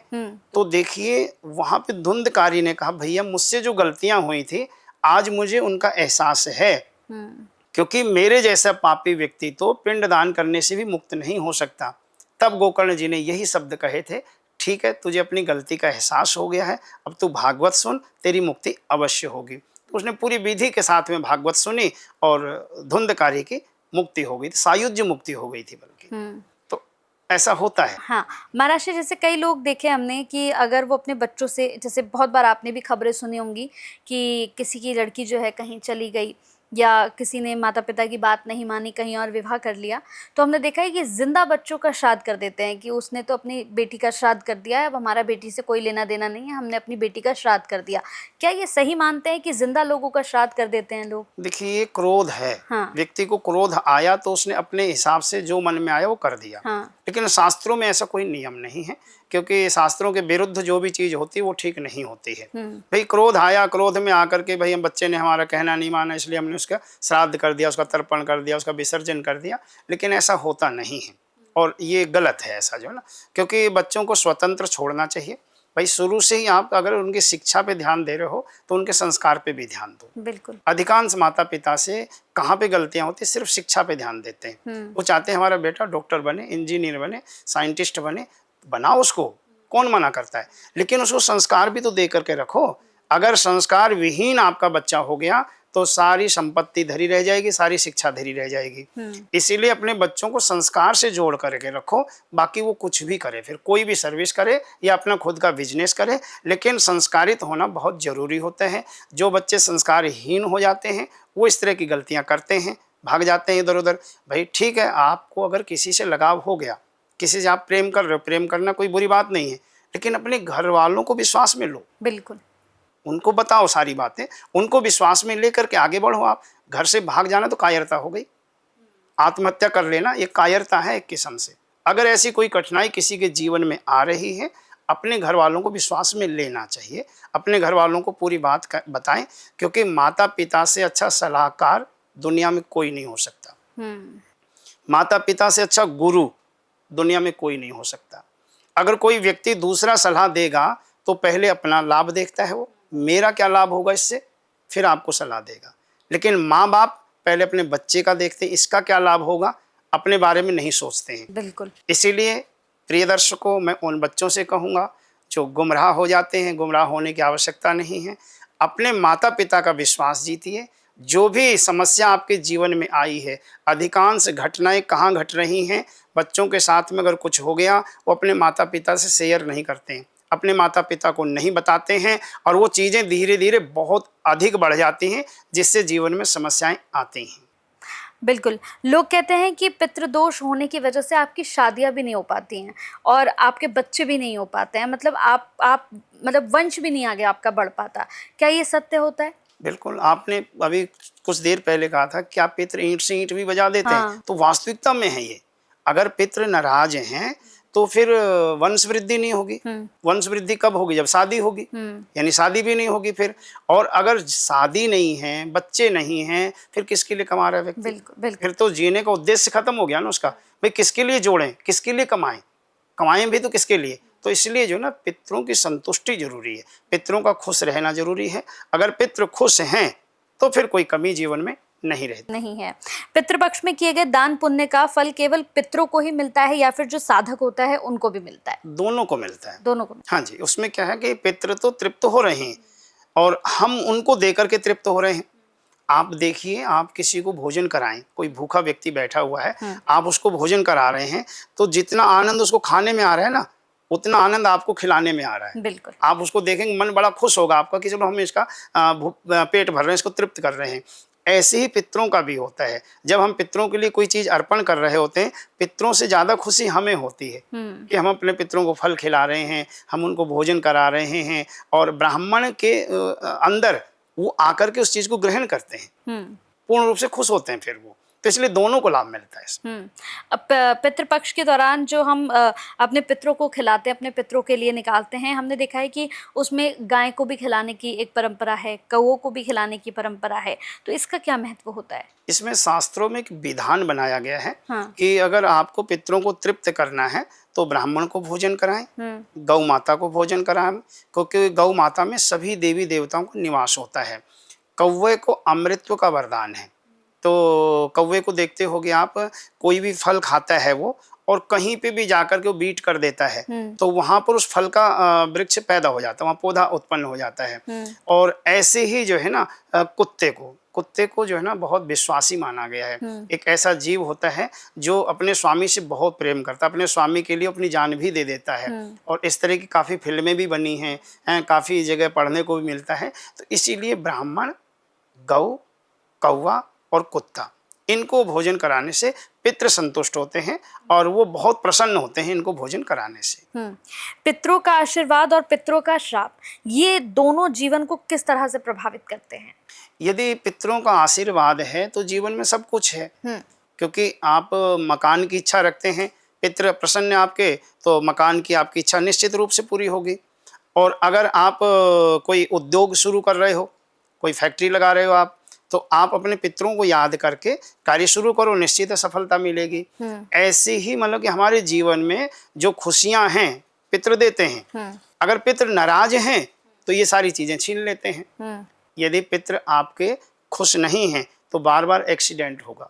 तो देखिए वहां पे धुंधकारी ने कहा, भैया मुझसे जो गलतियां हुई थी आज मुझे उनका एहसास है, क्योंकि मेरे जैसा पापी व्यक्ति तो पिंडदान करने से भी मुक्त नहीं हो सकता। तब गोकर्ण जी ने यही शब्द कहे थे, ठीक है, तुझे अपनी गलती का एहसास हो गया है, अब तू भागवत सुन, तेरी मुक्ति अवश्य होगी। तो उसने पूरी विधि के साथ में भागवत सुनी और धुंधकारी की मुक्ति हो गई थी, सायुज्य मुक्ति हो गई थी बल्कि। तो ऐसा होता है। हाँ महाराज जी, जैसे कई लोग देखे हमने कि अगर वो अपने बच्चों से, जैसे बहुत बार आपने भी खबरें सुनी होंगी कि किसी की लड़की जो है कहीं चली गई या किसी ने माता पिता की बात नहीं मानी, कहीं और विवाह कर लिया, तो हमने देखा है कि जिंदा बच्चों का श्राद्ध कर देते हैं कि उसने तो अपनी बेटी का श्राद्ध कर दिया है, अब हमारा बेटी से कोई लेना देना नहीं है, हमने अपनी बेटी का श्राद्ध कर दिया। क्या ये सही मानते हैं कि जिंदा लोगों का श्राद्ध कर देते हैं लोग? देखिए ये क्रोध है। हाँ। व्यक्ति को क्रोध आया तो उसने अपने हिसाब से जो मन में आया वो कर दिया। हाँ। लेकिन शास्त्रों में ऐसा कोई नियम नहीं है, क्योंकि शास्त्रों के विरुद्ध जो भी चीज होती है वो ठीक नहीं होती है। भाई क्रोध आया, क्रोध में आकर के भाई हम बच्चे ने हमारा कहना नहीं माना इसलिए हमने उसका श्राद्ध कर दिया, उसका तर्पण कर दिया, उसका विसर्जन कर दिया, लेकिन ऐसा होता नहीं है और ये गलत है ऐसा जो है ना, क्योंकि बच्चों को स्वतंत्र छोड़ना चाहिए। भाई शुरू से ही आप अगर उनकी शिक्षा पे ध्यान दे रहे हो तो उनके संस्कार पे भी ध्यान दो। बिल्कुल। अधिकांश माता पिता से कहाँ पे गलतियां होती है, सिर्फ शिक्षा पे ध्यान देते हैं। वो चाहते हैं हमारा बेटा डॉक्टर बने, इंजीनियर बने, साइंटिस्ट बने, बनाओ उसको, कौन मना करता है, लेकिन उसको संस्कार भी तो दे करके रखो। अगर संस्कार विहीन आपका बच्चा हो गया तो सारी संपत्ति धरी रह जाएगी, सारी शिक्षा धरी रह जाएगी। इसीलिए अपने बच्चों को संस्कार से जोड़ करके रखो, बाकी वो कुछ भी करे, फिर कोई भी सर्विस करे या अपना खुद का बिजनेस करे, लेकिन संस्कारित होना बहुत जरूरी होता है। जो बच्चे संस्कारहीन हो जाते हैं वो इस तरह की गलतियां करते हैं, भाग जाते हैं इधर उधर। भाई ठीक है, आपको अगर किसी से लगाव हो गया, किसी से आप प्रेम कर रहे हो, प्रेम करना कोई बुरी बात नहीं है, लेकिन अपने घर वालों को विश्वास में लो। बिल्कुल। उनको बताओ सारी बातें, उनको विश्वास में लेकर के आगे बढ़ो। आप घर से भाग जाना तो कायरता हो गई, आत्महत्या कर लेना ये कायरता है एक किस्म से। अगर ऐसी कोई कठिनाई किसी के जीवन में आ रही है, अपने घर वालों को विश्वास में लेना चाहिए, अपने घर वालों को पूरी बात बताएं, क्योंकि माता पिता से अच्छा सलाहकार दुनिया में कोई नहीं हो सकता। माता पिता से अच्छा गुरु दुनिया में कोई नहीं हो सकता। अगर कोई व्यक्ति दूसरा सलाह देगा तो पहले अपना लाभ देखता है, वो मेरा क्या लाभ होगा इससे, फिर आपको सलाह देगा। लेकिन माँ बाप पहले अपने बच्चे का देखते हैं, इसका क्या लाभ होगा, अपने बारे में नहीं सोचते हैं। बिल्कुल। इसीलिए प्रिय दर्शकों, मैं उन बच्चों से कहूँगा जो गुमराह हो जाते हैं, गुमराह होने की आवश्यकता नहीं है। अपने माता पिता का विश्वास जीतिए। जो भी समस्या आपके जीवन में आई है, अधिकांश घटनाएं कहाँ घट रही हैं, बच्चों के साथ में अगर कुछ हो गया वो अपने माता पिता से शेयर नहीं करते हैं, अपने माता पिता को नहीं बताते हैं, और वो चीज़ें धीरे धीरे बहुत अधिक बढ़ जाती हैं, जिससे जीवन में समस्याएं आती हैं। बिल्कुल। लोग कहते हैं कि पितृदोष होने की वजह से आपकी शादियां भी नहीं हो पाती हैं और आपके बच्चे भी नहीं हो पाते हैं, मतलब आप मतलब वंश भी नहीं आगे आपका बढ़ पाता। क्या ये सत्य होता है? बिल्कुल। आपने अभी कुछ देर पहले कहा था क्या पितृ ईंट से ईंट भी बजा देते हैं, तो वास्तविकता में है ये। अगर पितृ नाराज हैं तो फिर वंश वृद्धि नहीं होगी। वंश वृद्धि कब होगी? जब शादी होगी, यानी शादी भी नहीं होगी फिर। और अगर शादी नहीं है, बच्चे नहीं हैं, फिर किसके लिए कमा रहा है व्यक्ति? बिल्कुल। फिर तो जीने का उद्देश्य खत्म हो गया ना उसका। भाई किसके लिए जोड़ें, किसके लिए कमाएं, कमाएं भी तो किसके लिए? तो इसलिए जो ना पितरों की संतुष्टि जरूरी है, पितरों का खुश रहना जरूरी है। अगर पितृ खुश हैं तो फिर कोई कमी जीवन में नहीं रहती। नहीं है। पितृपक्ष में किए गए दान पुण्य का फल केवल पितरों को ही मिलता है या फिर जो साधक होता है उनको भी मिलता है? दोनों को मिलता है। दोनों को। हाँ जी, उसमें क्या है कि पितृ तो तृप्त हो रहे हैं और हम उनको देकर के तृप्त हो रहे हैं। आप देखिए, आप किसी को भोजन कराएं, कोई भूखा व्यक्ति बैठा हुआ है, आप उसको भोजन करा रहे हैं, तो जितना आनंद उसको खाने में आ रहा है ना, उतना आनंद आपको खिलाने में आ रहा है। बिल्कुल। आप उसको देखेंगे, मन बड़ा खुश होगा आपका कि चलो हम इसका पेट भर रहे हैं, इसको तृप्त कर रहे हैं। ऐसे ही पितरों का भी होता है। जब हम पितरों के लिए कोई चीज अर्पण कर रहे होते हैं, पितरों से ज्यादा खुशी हमें होती है कि हम अपने पितरों को फल खिला रहे हैं, हम उनको भोजन करा रहे हैं, और ब्राह्मण के अंदर वो आकर के उस चीज को ग्रहण करते हैं, पूर्ण रूप से खुश होते हैं फिर वो। तो इसलिए दोनों को लाभ मिलता है इसमें। अब पितृपक्ष के दौरान जो हम अपने पितरों को खिलाते हैं, अपने पितरों के लिए निकालते हैं, हमने देखा है कि उसमें गाय को भी खिलाने की एक परंपरा है, कौओं को भी खिलाने की परंपरा है, तो इसका क्या महत्व होता है? इसमें शास्त्रों में एक विधान बनाया गया है हाँ। कि अगर आपको पितरों को तृप्त करना है तो ब्राह्मण को भोजन कराएं, गौ माता को भोजन कराएं, क्योंकि गौ माता में सभी देवी देवताओं का निवास होता है। कौवे को अमृतत्व का वरदान है, तो कौवे को देखते होगे आप, कोई भी फल खाता है वो, और कहीं पे भी जाकर के वो बीट कर देता है तो वहां पर उस फल का वृक्ष पैदा हो जाता है, वहां पौधा उत्पन्न हो जाता है। और ऐसे ही जो है ना कुत्ते को जो है ना बहुत विश्वासी माना गया है। एक ऐसा जीव होता है जो अपने स्वामी से बहुत प्रेम करता है, अपने स्वामी के लिए अपनी जान भी दे देता है। और इस तरह की काफ़ी फिल्में भी बनी हैं, काफ़ी जगह पढ़ने को भी मिलता है। तो इसीलिए ब्राह्मण, गौ, कौवा और कुत्ता, इनको भोजन कराने से पितृ संतुष्ट होते हैं और वो बहुत प्रसन्न होते हैं इनको भोजन कराने से। पितरों का आशीर्वाद और पितरों का श्राप, ये दोनों जीवन को किस तरह से प्रभावित करते हैं? यदि पितरों का आशीर्वाद है तो जीवन में सब कुछ है, क्योंकि आप मकान की इच्छा रखते हैं, पितृ प्रसन्न आपके, तो मकान की आपकी इच्छा निश्चित रूप से पूरी होगी। और अगर आप कोई उद्योग शुरू कर रहे हो, कोई फैक्ट्री लगा रहे हो आप, तो आप अपने पितरों को याद करके कार्य शुरू करो, निश्चित सफलता मिलेगी। ऐसे ही मतलब कि हमारे जीवन में जो खुशियां हैं पितृ देते हैं। अगर पितृ नाराज हैं तो ये सारी चीजें छीन लेते हैं। यदि पितृ आपके खुश नहीं हैं तो बार बार एक्सीडेंट होगा,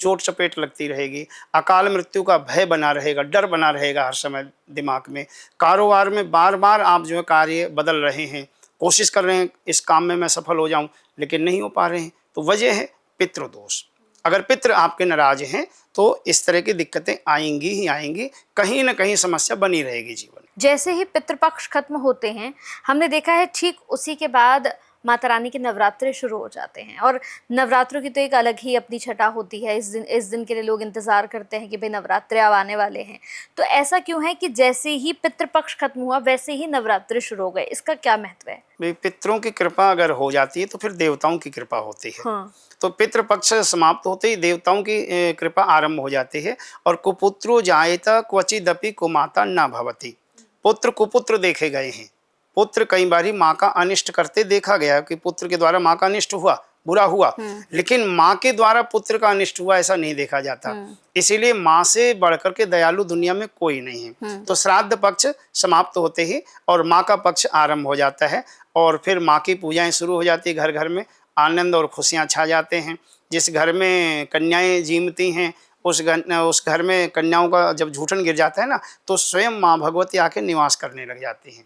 चोट चपेट लगती रहेगी, अकाल मृत्यु का भय बना रहेगा, डर बना रहेगा हर समय दिमाग में। कारोबार में बार बार आप जो है कार्य बदल रहे हैं, कोशिश कर रहे हैं इस काम में मैं सफल हो जाऊं, लेकिन नहीं हो पा रहे हैं, तो वजह है पितृदोष। अगर पितृ आपके नाराज हैं तो इस तरह की दिक्कतें आएंगी ही आएंगी, कहीं ना कहीं समस्या बनी रहेगी जीवन। जैसे ही पितृपक्ष खत्म होते हैं, हमने देखा है ठीक उसी के बाद माता रानी के नवरात्रे शुरू हो जाते हैं, और नवरात्रों की तो एक अलग ही अपनी छटा होती है। इस दिन के लिए लोग इंतज़ार करते हैं कि भाई नवरात्रे अब आने वाले हैं। तो ऐसा क्यों है कि जैसे ही पितृपक्ष खत्म हुआ वैसे ही नवरात्रे शुरू हो गए? इसका क्या महत्व है? पितरों की कृपा अगर हो जाती है तो फिर देवताओं की कृपा होती है। हाँ। तो पितृपक्ष समाप्त होते ही देवताओं की कृपा आरंभ हो जाती है। और कुपुत्रो जायेत क्वचिदपि कुमाता न भवति, पुत्र कुपुत्र देखे गए हैं। पुत्र कई बारी माँ का अनिष्ट करते देखा गया कि पुत्र के द्वारा माँ का अनिष्ट हुआ, बुरा हुआ, लेकिन माँ के द्वारा पुत्र का अनिष्ट हुआ ऐसा नहीं देखा जाता। इसीलिए माँ से बढ़कर के दयालु दुनिया में कोई नहीं है। तो श्राद्ध पक्ष समाप्त होते ही और माँ का पक्ष आरंभ हो जाता है, और फिर माँ की पूजाएं शुरू हो जाती है। घर घर में आनंद और खुशियाँ छा जाते हैं। जिस घर में कन्याएं जीमती हैं उस घर में कन्याओं का जब झूठन गिर जाता है ना, तो स्वयं माँ भगवती आके निवास करने लग जाती हैं।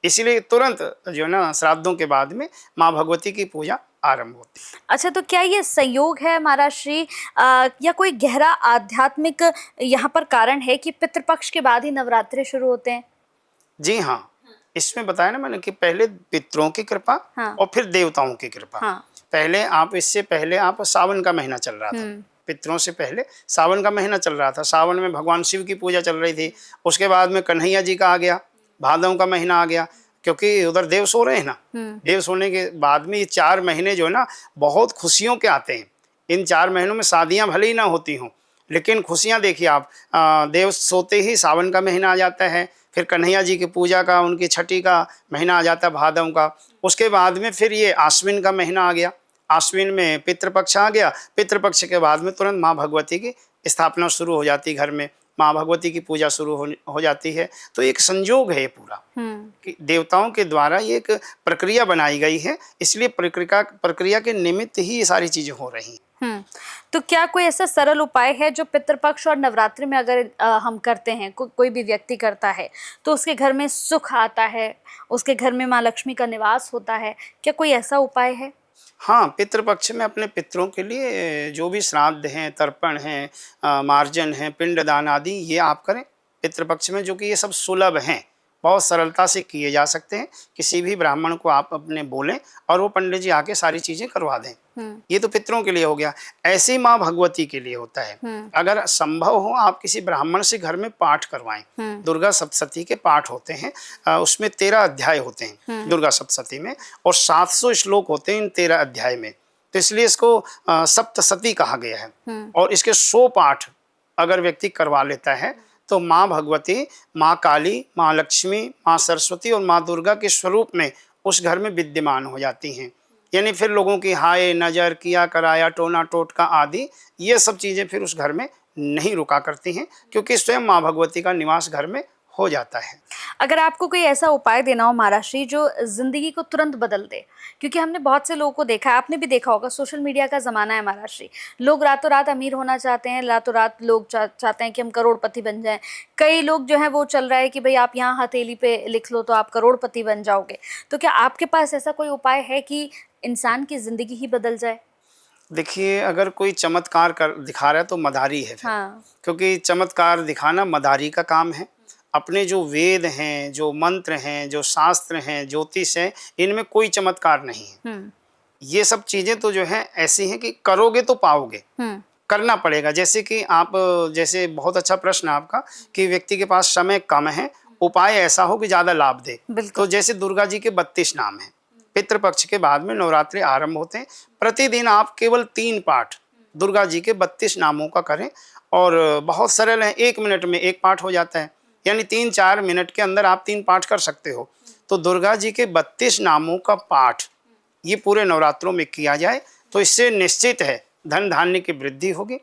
इसीलिए तुरंत जो है ना श्राद्धों के बाद में माँ भगवती की पूजा आरंभ होती है। अच्छा, तो क्या ये संयोग है महाराज श्री, या कोई गहरा आध्यात्मिक यहाँ पर कारण है कि पितृपक्ष के बाद ही नवरात्रे शुरू होते हैं? जी हाँ, इसमें बताया ना मैंने कि पहले पितरों की कृपा, हाँ, और फिर देवताओं की कृपा। हाँ। इससे पहले आप सावन का महीना चल रहा था, पितरों से पहले सावन का महीना चल रहा था। सावन में भगवान शिव की पूजा चल रही थी। उसके बाद में कन्हैया जी का आ गया, भादव का महीना आ गया, क्योंकि उधर देव सो रहे हैं ना। देव सोने के बाद में ये 4 महीने जो है ना बहुत खुशियों के आते हैं। इन 4 महीनों में शादियां भले ही ना होती हों, लेकिन खुशियां देखिए आप, देव सोते ही सावन का महीना आ जाता है, फिर कन्हैया जी की पूजा का, उनकी छठी का महीना आ जाता है भादव का। उसके बाद में फिर ये आश्विन का महीना आ गया, आश्विन में पितृपक्ष आ गया। पितृपक्ष के बाद में तुरंत माँ भगवती की स्थापना शुरू हो जाती है, घर में माँ भगवती की पूजा शुरू हो जाती है। तो एक संयोग है ये पूरा कि देवताओं के द्वारा ये एक प्रक्रिया बनाई गई है, इसलिए प्रक्रिया के निमित्त ही ये सारी चीजें हो रही हैं। तो क्या कोई ऐसा सरल उपाय है जो पितृपक्ष और नवरात्रि में अगर हम करते हैं, कोई भी व्यक्ति करता है, तो उसके घर में सुख आता है, उसके घर में माँ लक्ष्मी का निवास होता है? क्या कोई ऐसा उपाय है? हाँ, पितृपक्ष में अपने पितरों के लिए जो भी श्राद्ध हैं, तर्पण हैं, मार्जन हैं, पिंडदान आदि ये आप करें पितृपक्ष में, जो कि ये सब सुलभ हैं, बहुत सरलता से किए जा सकते हैं। किसी भी ब्राह्मण को आप अपने बोलें और वो पंडित जी आके सारी चीजें करवा दें। ये तो पितरों के लिए हो गया। ऐसे ही माँ भगवती के लिए होता है। अगर संभव हो आप किसी ब्राह्मण से घर में पाठ करवाएं। दुर्गा सप्तशती के पाठ होते हैं, उसमें 13 अध्याय होते हैं दुर्गा सप्तशती में, और 700 श्लोक होते हैं इन 13 अध्याय में। तो इसलिए इसको सप्तशती कहा गया है। और इसके 100 पाठ अगर व्यक्ति करवा लेता है तो माँ भगवती, माँ काली, माँ लक्ष्मी, माँ सरस्वती और माँ दुर्गा के स्वरूप में उस घर में विद्यमान हो जाती हैं। यानी फिर लोगों की हाय, नज़र, किया कराया, टोना टोटका आदि ये सब चीज़ें फिर उस घर में नहीं रुका करती हैं, क्योंकि स्वयं माँ भगवती का निवास घर में हो जाता है। अगर आपको कोई ऐसा उपाय देना हो महाराष्ट्री जो जिंदगी को तुरंत बदल दे, क्योंकि हमने बहुत से लोगों को देखा है, आपने भी देखा होगा, सोशल मीडिया का ज़माना है महाराष्ट्री, लोग रातों रात अमीर होना चाहते हैं, रातों रात लोग चाहते हैं कि हम करोड़पति बन जाएं। कई लोग जो हैं वो चल रहा है कि भाई आप यहाँ हथेली पे लिख लो तो आप करोड़पति बन जाओगे। तो क्या आपके पास ऐसा कोई उपाय है कि इंसान की ज़िंदगी ही बदल जाए? देखिए, अगर कोई चमत्कार कर दिखा रहा है तो मदारी है फिर। हाँ। क्योंकि चमत्कार दिखाना मदारी का काम है। अपने जो वेद हैं, जो मंत्र हैं, जो शास्त्र हैं, ज्योतिष है, इनमें कोई चमत्कार नहीं है। ये सब चीज़ें तो जो है ऐसी हैं कि करोगे तो पाओगे, करना पड़ेगा। जैसे कि आप, जैसे बहुत अच्छा प्रश्न आपका कि व्यक्ति के पास समय कम है, उपाय ऐसा हो कि ज़्यादा लाभ दे। तो जैसे दुर्गा जी के 32 नाम हैं, पितृपक्ष के बाद में नवरात्रि आरंभ होते हैं। प्रतिदिन आप केवल 3 पाठ दुर्गा जी के 32 नामों का करें, और बहुत सरल है, 1 मिनट में 1 पाठ हो जाता है। यानी 3-4 मिनट के अंदर आप 3 पाठ कर सकते हो। तो दुर्गा जी के 32 नामों का पाठ ये पूरे नवरात्रों में किया जाए तो इससे निश्चित है धन धान्य की वृद्धि होगी,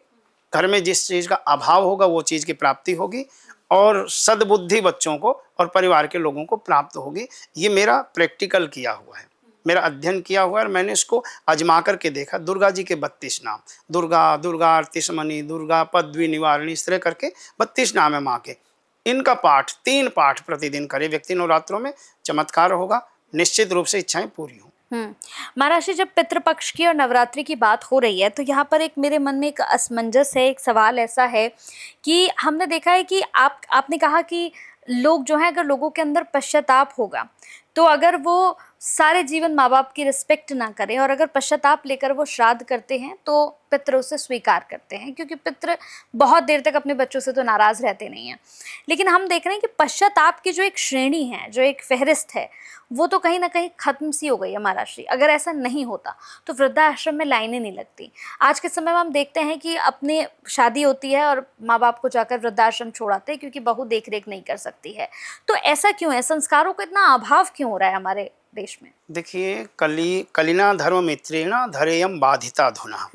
घर में जिस चीज़ का अभाव होगा वो चीज़ की प्राप्ति होगी, और सद्बुद्धि बच्चों को और परिवार के लोगों को प्राप्त होगी। ये मेरा प्रैक्टिकल किया हुआ है, मेरा अध्ययन किया हुआ है, और मैंने इसको आजमा करके देखा। दुर्गा जी के 32 नाम, दुर्गा, दुर्गा आर्तिशमनी, दुर्गा पद्वी निवारणी, इस तरह करके 32 नाम है माँ के। इनका पाठ 3 पाठ प्रतिदिन करे व्यक्ति नवरात्रों में, चमत्कार होगा, निश्चित रूप से इच्छाएं पूरी हों। महाराज जी, जब पितृपक्ष की और नवरात्रि की बात हो रही है तो यहाँ पर एक मेरे मन में एक असमंजस है, एक सवाल ऐसा है कि हमने देखा है कि आपने कहा कि लोग जो हैं, अगर लोगों के अंदर पश्चाताप होगा तो अगर वो सारे जीवन माँ बाप की रिस्पेक्ट ना करें, और अगर पश्चाताप लेकर वो श्राद्ध करते हैं तो पितृ उसे स्वीकार करते हैं, क्योंकि पितृ बहुत देर तक अपने बच्चों से तो नाराज़ रहते नहीं हैं। लेकिन हम देख रहे हैं कि पश्चाताप की जो एक श्रेणी है, जो एक फहरिस्त है, वो तो कहीं ना कहीं ख़त्म सी हो गई है महाराष्ट्री। अगर ऐसा नहीं होता तो वृद्धाश्रम में लाइनें नहीं लगती। आज के समय में हम देखते हैं कि अपने शादी होती है और माँ बाप को जाकर वृद्धाश्रम छोड़ाते हैं, क्योंकि बहू देख रेख नहीं कर सकती है। तो ऐसा क्यों है? संस्कारों का इतना अभाव क्यों हो रहा है हमारे देश में? देखिए, कलिना धर्म मित्रेण धरेयम बाधिता धुना।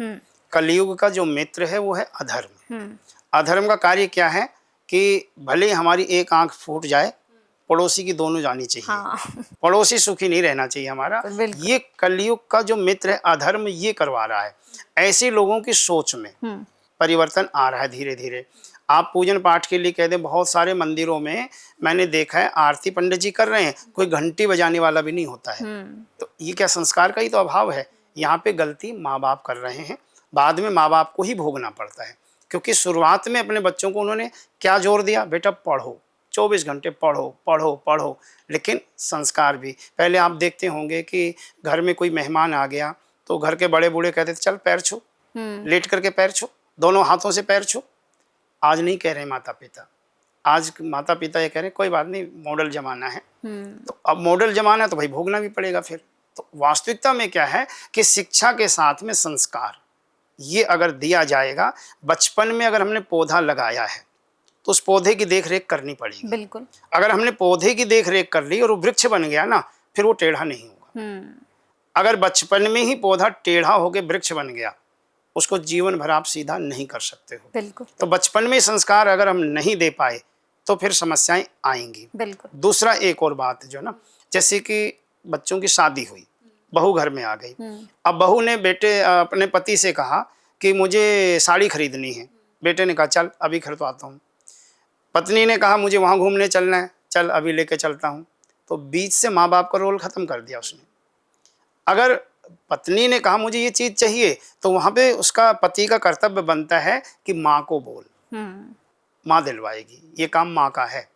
कलयुग का जो मित्र है वो है अधर्म। अधर्म का कार्य क्या है कि भले हमारी एक आंख फूट जाए, पड़ोसी की दोनों जानी चाहिए। हाँ। पड़ोसी सुखी नहीं रहना चाहिए हमारा। ये कलयुग का जो मित्र है अधर्म, ये करवा रहा है। ऐसे लोगों की सोच में परिवर्तन आ रहा है धीरे धीरे। आप पूजन पाठ के लिए कह दें, बहुत सारे मंदिरों में मैंने देखा है आरती पंडित जी कर रहे हैं, कोई घंटी बजाने वाला भी नहीं होता है। तो ये क्या संस्कार का ही तो अभाव है। यहाँ पे गलती माँ बाप कर रहे हैं, बाद में माँ बाप को ही भोगना पड़ता है। क्योंकि शुरुआत में अपने बच्चों को उन्होंने क्या जोर दिया, बेटा पढ़ो, 24 घंटे पढ़ो पढ़ो पढ़ो। लेकिन संस्कार भी, पहले आप देखते होंगे कि घर में कोई मेहमान आ गया तो घर के बड़े बूढ़े कहते थे चल पैर छू, लेट करके पैर छू, दोनों हाथों से पैर छू। आज नहीं कह रहे माता पिता, आज माता पिता ये कह रहे कोई बात नहीं, मॉडल जमाना है। तो अब मॉडल जमाना है तो भाई भोगना भी पड़ेगा फिर। तो वास्तविकता में क्या है कि शिक्षा के साथ में संस्कार ये अगर दिया जाएगा, बचपन में अगर हमने पौधा लगाया है तो उस पौधे की देख रेख करनी पड़ेगी। बिल्कुल। अगर हमने पौधे की देख रेख कर ली और वो वृक्ष बन गया ना, फिर वो टेढ़ा नहीं होगा। अगर बचपन में ही पौधा टेढ़ा होकर वृक्ष बन गया, उसको जीवन भर आप सीधा नहीं कर सकते हो। बिल्कुल। तो बचपन में संस्कार अगर हम नहीं दे पाए तो फिर समस्याएं आएंगी। बिल्कुल। दूसरा एक और बात जो ना, जैसे कि बच्चों की शादी हुई, बहू घर में आ गई। अब बहू ने अपने पति से कहा कि मुझे साड़ी खरीदनी है। बेटे ने कहा चल अभी खरीदवाता हूँ। पत्नी ने कहा मुझे वहाँ घूमने चलना है, चल अभी लेके चलता हूँ। तो बीच से माँ बाप का रोल खत्म कर दिया उसने। अगर पत्नी ने कहा मुझे ये चीज़ चाहिए, तो वहाँ पे उसका पति का कर्तव्य बनता है कि माँ को बोल, माँ दिलवाएगी, ये काम माँ का है।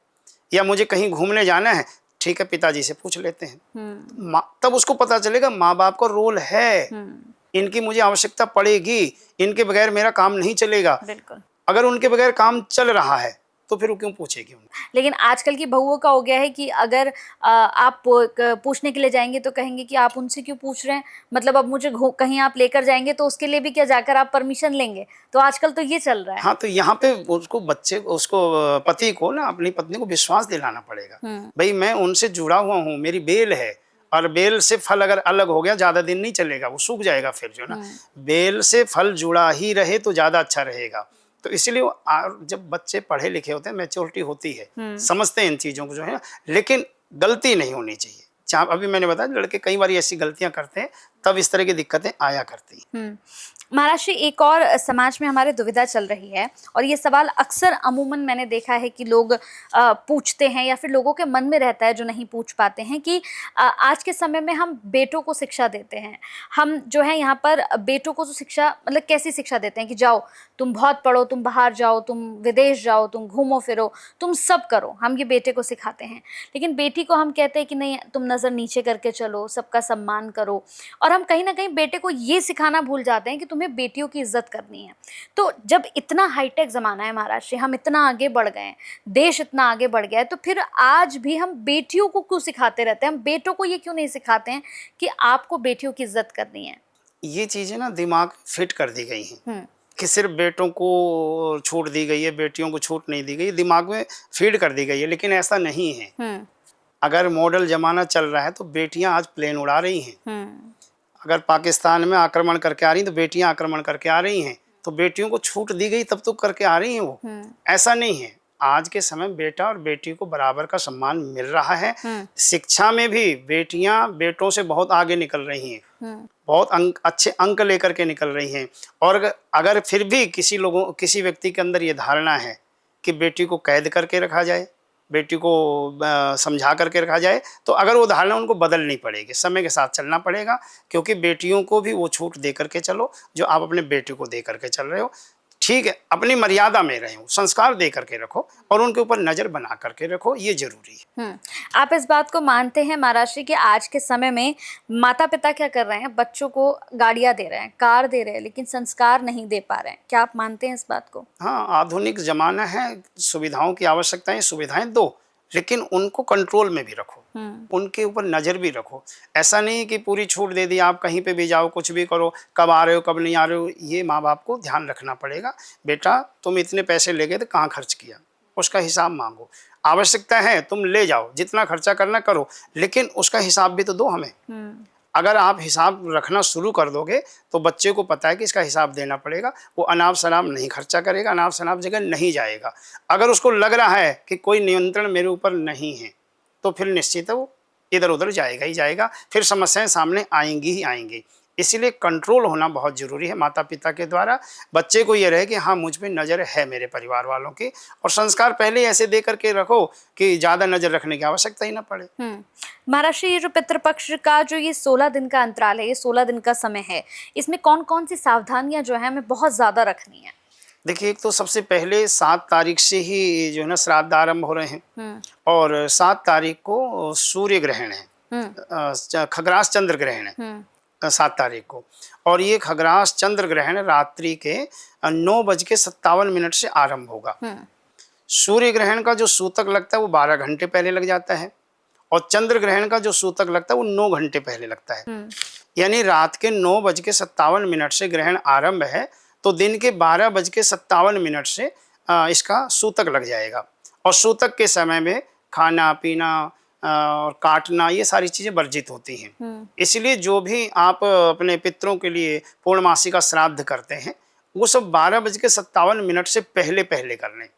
या मुझे कहीं घूमने जाना है, ठीक है पिताजी से पूछ लेते हैं। तब उसको पता चलेगा माँ बाप का रोल है, इनकी मुझे आवश्यकता पड़ेगी, इनके बगैर मेरा काम नहीं चलेगा। बिल्कुल। अगर उनके बगैर काम चल रहा है तो फिर वो क्यों पूछेगी उनको। लेकिन आजकल की बहुओं का हो गया है कि अगर आप पूछने के लिए जाएंगे तो कहेंगे कि आप उनसे क्यों पूछ रहे हैं, मतलब अब मुझे कहीं आप लेकर जाएंगे तो उसके लिए भी क्या जाकर आप परमिशन लेंगे। तो आजकल तो ये चल रहा है। हाँ, तो यहाँ पे उसको पति को ना अपनी पत्नी को विश्वास दिलाना पड़ेगा। भाई मैं उनसे जुड़ा हुआ हूँ, मेरी बेल है, और बेल से फल अगर अलग हो गया ज्यादा दिन नहीं चलेगा, वो सूख जाएगा फिर जो ना। बेल से फल जुड़ा ही रहे तो ज्यादा अच्छा रहेगा। तो इसलिए जब बच्चे पढ़े लिखे होते हैं, मैच्योरिटी होती है, समझते हैं इन चीजों को जो है, लेकिन गलती नहीं होनी चाहिए। जहाँ अभी मैंने बताया लड़के कई बार ऐसी गलतियां करते हैं, तब इस तरह की दिक्कतें आया करती हैं। महाराज जी, एक और समाज में हमारे दुविधा चल रही है, और ये सवाल अक्सर अमूमन मैंने देखा है कि लोग पूछते हैं, या फिर लोगों के मन में रहता है जो नहीं पूछ पाते हैं, कि आज के समय में हम बेटों को शिक्षा देते हैं। हम जो है यहाँ पर बेटों को तो शिक्षा, मतलब कैसी शिक्षा देते हैं कि जाओ तुम बहुत पढ़ो, तुम बाहर जाओ, तुम विदेश जाओ, तुम घूमो फिरो, तुम सब करो, हम ये बेटे को सिखाते हैं। लेकिन बेटी को हम कहते हैं कि नहीं, तुम नज़र नीचे करके चलो, सबका सम्मान करो। और हम कहीं ना कहीं बेटे को ये सिखाना भूल जाते हैं कि तुम्हें बेटियों की इज्जत करनी है। तो जब इतना हाईटेक ज़माना है महाराज जी, हम इतना आगे बढ़ गए हैं, देश इतना आगे बढ़ गया है, तो फिर आज भी हम बेटियों को क्यों सिखाते रहते हैं? हम बेटों को ये क्यों नहीं सिखाते हैं कि आपको बेटियों की इज्जत करनी है? ये चीजें ना दिमाग फिट कर दी गई हैं कि सिर्फ बेटों को छूट दी गई है, बेटियों को छूट नहीं दी गई, दिमाग में फीड कर दी गई है, लेकिन ऐसा नहीं है। अगर मॉडल जमाना चल रहा है तो बेटियां आज प्लेन उड़ा रही हैं। अगर पाकिस्तान में आक्रमण करके आ रही हैं तो बेटियां आक्रमण करके आ रही हैं, तो बेटियों को छूट दी गई तब तो करके आ रही हैं वो। ऐसा नहीं है, आज के समय बेटा और बेटी को बराबर का सम्मान मिल रहा है। शिक्षा में भी बेटियां बेटों से बहुत आगे निकल रही हैं, बहुत अच्छे अंक लेकर के निकल रही हैं। और अगर फिर भी किसी व्यक्ति के अंदर ये धारणा है कि बेटी को कैद करके रखा जाए, बेटी को समझा करके रखा जाए, तो अगर वो धारणा उनको बदलनी पड़ेगी, समय के साथ चलना पड़ेगा। क्योंकि बेटियों को भी वो छूट दे करके चलो जो आप अपने बेटे को दे करके चल रहे हो। ठीक है, अपनी मर्यादा में रहो, संस्कार दे करके रखो और उनके ऊपर नजर बना करके रखो, ये जरूरी है। आप इस बात को मानते हैं महाराज जी कि आज के समय में माता पिता क्या कर रहे हैं, बच्चों को गाड़ियां दे रहे हैं, कार दे रहे हैं, लेकिन संस्कार नहीं दे पा रहे हैं? क्या आप मानते हैं इस बात को? हाँ, आधुनिक जमाना है, सुविधाओं की आवश्यकता है, सुविधाएं दो, लेकिन उनको कंट्रोल में भी रखो, उनके ऊपर नज़र भी रखो। ऐसा नहीं कि पूरी छूट दे दी, आप कहीं पे भी जाओ, कुछ भी करो, कब आ रहे हो कब नहीं आ रहे हो, ये माँ बाप को ध्यान रखना पड़ेगा। बेटा तुम इतने पैसे ले गए तो कहाँ खर्च किया, उसका हिसाब मांगो। आवश्यकता है तुम ले जाओ, जितना खर्चा करना करो, लेकिन उसका हिसाब भी तो दो हमें। अगर आप हिसाब रखना शुरू कर दोगे तो बच्चे को पता है कि इसका हिसाब देना पड़ेगा, वो अनाप शनाप नहीं खर्चा करेगा, अनाप शनाप जगह नहीं जाएगा। अगर उसको लग रहा है कि कोई नियंत्रण मेरे ऊपर नहीं है, तो फिर निश्चित है वो इधर उधर जाएगा ही जाएगा, फिर समस्याएं सामने आएंगी ही आएंगी। इसीलिए कंट्रोल होना बहुत ज़रूरी है माता पिता के द्वारा। बच्चे को ये रहे कि हाँ मुझ पे नज़र है मेरे परिवार वालों की, और संस्कार पहले ऐसे दे करके रखो कि ज़्यादा नज़र रखने की आवश्यकता ही ना पड़े। महाराज जी, ये जो पितृपक्ष का जो ये 16 दिन का अंतराल है, ये 16 दिन का समय है, इसमें कौन कौन सी सावधानियां जो है हमें बहुत ज़्यादा रखनी है? देखिए, एक तो सबसे पहले 7 तारीख से ही जो है ना श्राद्ध आरंभ हो रहे हैं, और 7 तारीख को सूर्य ग्रहण है, खग्रास चंद्र ग्रहण है 7 तारीख को, और ये खग्रास चंद्र ग्रहण रात्रि के 9:57 से आरंभ होगा। सूर्य ग्रहण का जो सूतक लगता है वो 12 घंटे पहले लग जाता है, और चंद्र ग्रहण का जो सूतक लगता है वो 9 घंटे पहले लगता है। यानी रात के 9:57 से ग्रहण आरंभ है, तो दिन के 12:57 से इसका सूतक लग जाएगा। और सूतक के समय में खाना पीना और काटना, ये सारी चीज़ें वर्जित होती हैं। इसलिए जो भी आप अपने पितरों के लिए पूर्णमासी का श्राद्ध करते हैं, वो सब 12:57 से पहले पहले कर लें।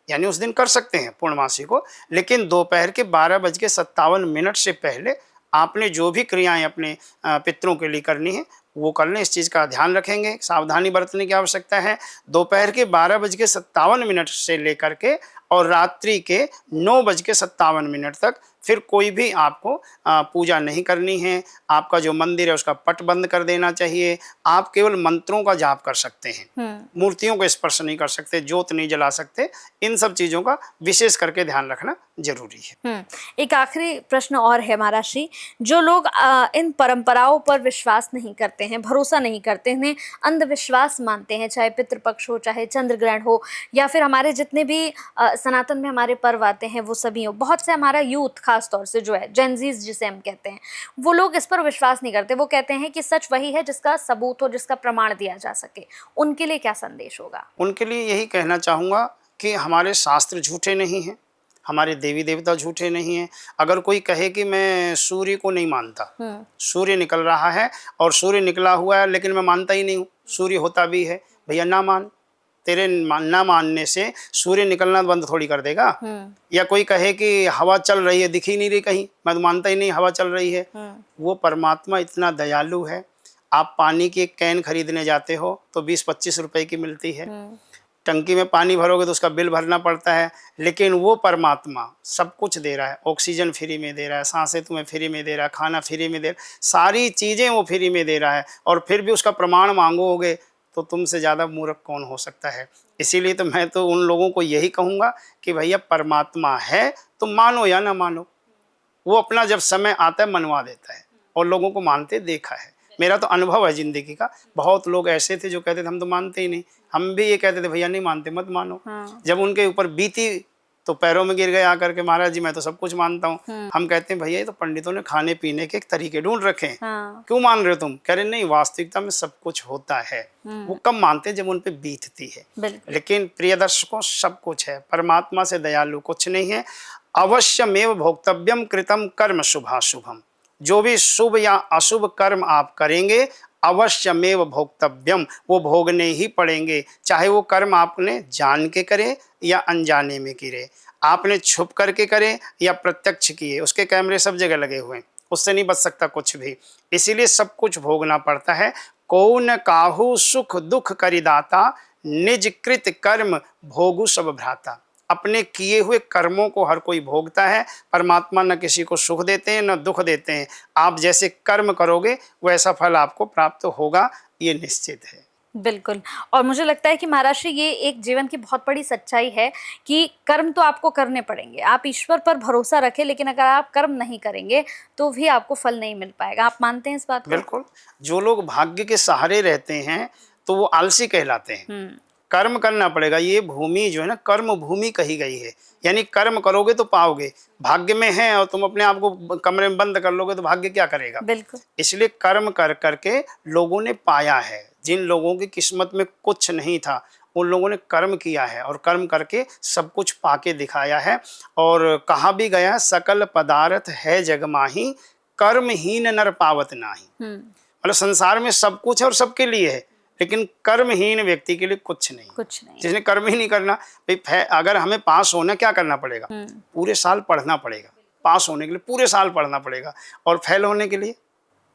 यानी उस दिन कर सकते हैं पूर्णमासी को, लेकिन दोपहर के 12:57 से पहले आपने जो भी क्रियाएं अपने पितरों के लिए करनी है वो कर लें। इस चीज़ का ध्यान रखेंगे, सावधानी बरतने की आवश्यकता है। दोपहर के 12:57 से लेकर के और रात्रि के 9:57 तक फिर कोई भी आपको पूजा नहीं करनी है। आपका जो मंदिर है उसका पट बंद कर देना चाहिए। आप केवल मंत्रों का जाप कर सकते हैं, मूर्तियों को स्पर्श नहीं कर सकते, जोत नहीं जला सकते। इन सब चीज़ों का विशेष करके ध्यान रखना जरूरी है। एक आखिरी प्रश्न और है महाराज जी, जो लोग इन परंपराओं पर विश्वास नहीं करते हैं, भरोसा नहीं करते, इन्हें अंधविश्वास मानते हैं, चाहे पितृपक्ष हो, चाहे चंद्र ग्रहण हो, या फिर हमारे जितने भी सनातन में हमारे पर्व आते हैं वो सभी हो, बहुत से हमारा यूथ खास तौर से जो है जेनजीज जिसे हम कहते हैं, वो लोग इस पर विश्वास नहीं करते। वो कहते हैं कि सच वही है जिसका सबूत हो, जिसका प्रमाण दिया जा सके। उनके लिए क्या संदेश होगा? उनके लिए यही कहना चाहूँगा कि हमारे शास्त्र झूठे नहीं हैं, हमारे देवी देवता झूठे नहीं हैं। अगर कोई कहे कि मैं सूर्य को नहीं मानता, सूर्य निकल रहा है और सूर्य निकला हुआ है लेकिन मैं मानता ही नहीं हूँ, सूर्य होता भी है, भैया ना मान। तेरे ना मानने से सूर्य निकलना बंद थोड़ी कर देगा। या कोई कहे कि हवा चल रही है, दिख ही नहीं रही कहीं, मैं तो मानता ही नहीं हवा चल रही है। वो परमात्मा इतना दयालु है। आप पानी की एक कैन खरीदने जाते हो तो 20-25 रुपए की मिलती है, टंकी में पानी भरोगे तो उसका बिल भरना पड़ता है। लेकिन वो परमात्मा सब कुछ दे रहा है, ऑक्सीजन फ्री में दे रहा है, सांसें तुम्हें फ्री में दे रहा है, खाना फ्री में दे रहा है, सारी चीज़ें वो फ्री में दे रहा है, और फिर भी उसका प्रमाण मांगोगे तो तुमसे ज़्यादा मूर्ख कौन हो सकता है। इसीलिए तो मैं तो उन लोगों को यही कहूँगा कि भैया परमात्मा है तो मानो या ना मानो, वो अपना जब समय आता है मनवा देता है, और लोगों को मानते देखा है। मेरा तो अनुभव है ज़िंदगी का। बहुत लोग ऐसे थे जो कहते थे हम तो मानते ही नहीं, हम भी ये कहते थे भैया नहीं मानते मत मानो। जब उनके ऊपर बीती तो पैरों में गिर गए आकर के, महाराज जी मैं तो सब कुछ मानता हूँ। हम कहते हैं भैया ये तो पंडितों ने खाने पीने के एक तरीके ढूंढ रखे हैं, क्यों मान रहे हो तुम? कह रहे नहीं, वास्तविकता में सब कुछ होता है। वो कब मानते हैं? जब उन पे बीतती है। लेकिन प्रिय दर्शकों, सब कुछ है, परमात्मा से दयालु कुछ नहीं है। अवश्यमेव भोक्तव्यम कृतम कर्म शुभाशुभम, जो भी शुभ या अशुभ कर्म आप करेंगे अवश्यमेव भोक्तव्यम, वो भोगने ही पड़ेंगे। चाहे वो कर्म आपने जान के करे या अनजाने में करे, आपने छुप करके करे या प्रत्यक्ष किए, उसके कैमरे सब जगह लगे हुए हैं, उससे नहीं बच सकता कुछ भी। इसीलिए सब कुछ भोगना पड़ता है। कौन काहू सुख दुख करिदाता, निज कृत कर्म भोगु सब भ्राता। अपने किए हुए कर्मों को हर कोई भोगता है। परमात्मा न किसी को सुख देते हैं न दुख देते हैं। आप जैसे कर्म करोगे वैसा फल आपको प्राप्त होगा, ये निश्चित है। बिल्कुल। और मुझे लगता है कि महाराज श्री ये एक जीवन की बहुत बड़ी सच्चाई है कि कर्म तो आपको करने पड़ेंगे। आप ईश्वर पर भरोसा रखें, लेकिन अगर आप कर्म नहीं करेंगे तो भी आपको फल नहीं मिल पाएगा। आप मानते हैं इस बात को? बिल्कुल। जो लोग भाग्य के सहारे रहते हैं तो वो आलसी कहलाते हैं। कर्म करना पड़ेगा। ये भूमि जो है ना, कर्म भूमि कही गई है, यानी कर्म करोगे तो पाओगे। भाग्य में है और तुम अपने आप को कमरे में बंद कर लोगे तो भाग्य क्या करेगा? बिल्कुल। इसलिए कर्म कर करके लोगों ने पाया है। जिन लोगों की किस्मत में कुछ नहीं था उन लोगों ने कर्म किया है, और कर्म करके सब कुछ पाके दिखाया है। और कहा भी गया, सकल पदार्थ है जग माही, कर्महीन नर पावत नाही। मतलब संसार में सब कुछ है और सबके लिए है, लेकिन कर्महीन व्यक्ति के लिए कुछ नहीं। जिसने कर्म ही नहीं करना। भाई अगर हमें पास होना क्या करना पड़ेगा? पूरे साल पढ़ना पड़ेगा। पास होने के लिए पूरे साल पढ़ना पड़ेगा, और फेल होने के लिए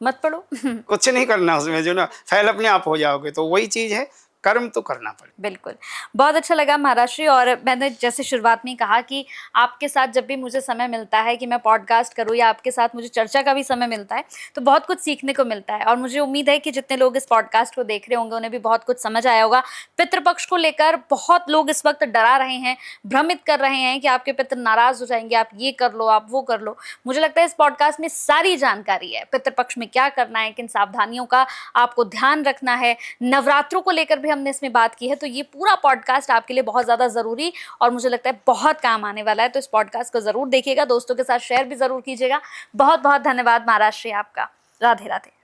मत पढ़ो। कुछ नहीं करना उसमें, जो ना फेल अपने आप हो जाओगे। तो वही चीज है, कर्म तो करना पड़े। बिल्कुल। बहुत अच्छा लगा महाराज श्री। और मैंने जैसे शुरुआत में कहा कि आपके साथ जब भी मुझे समय मिलता है कि मैं पॉडकास्ट करूं या आपके साथ मुझे चर्चा का भी समय मिलता है तो बहुत कुछ सीखने को मिलता है। और मुझे उम्मीद है कि जितने लोग इस पॉडकास्ट को देख रहे होंगे उन्हें भी बहुत कुछ समझ आया होगा। पितृपक्ष को लेकर बहुत लोग इस वक्त डरा रहे हैं, भ्रमित कर रहे हैं कि आपके पितृ नाराज हो जाएंगे, आप ये कर लो, आप वो कर लो। मुझे लगता है इस पॉडकास्ट में सारी जानकारी है, पितृपक्ष में क्या करना है, किन सावधानियों का आपको ध्यान रखना है। नवरात्रों को लेकर भी हमने इसमें बात की है। तो ये पूरा पॉडकास्ट आपके लिए बहुत ज़्यादा ज़रूरी और मुझे लगता है बहुत काम आने वाला है। तो इस पॉडकास्ट को ज़रूर देखिएगा, दोस्तों के साथ शेयर भी ज़रूर कीजिएगा। बहुत बहुत धन्यवाद महाराज श्री आपका। राधे राधे।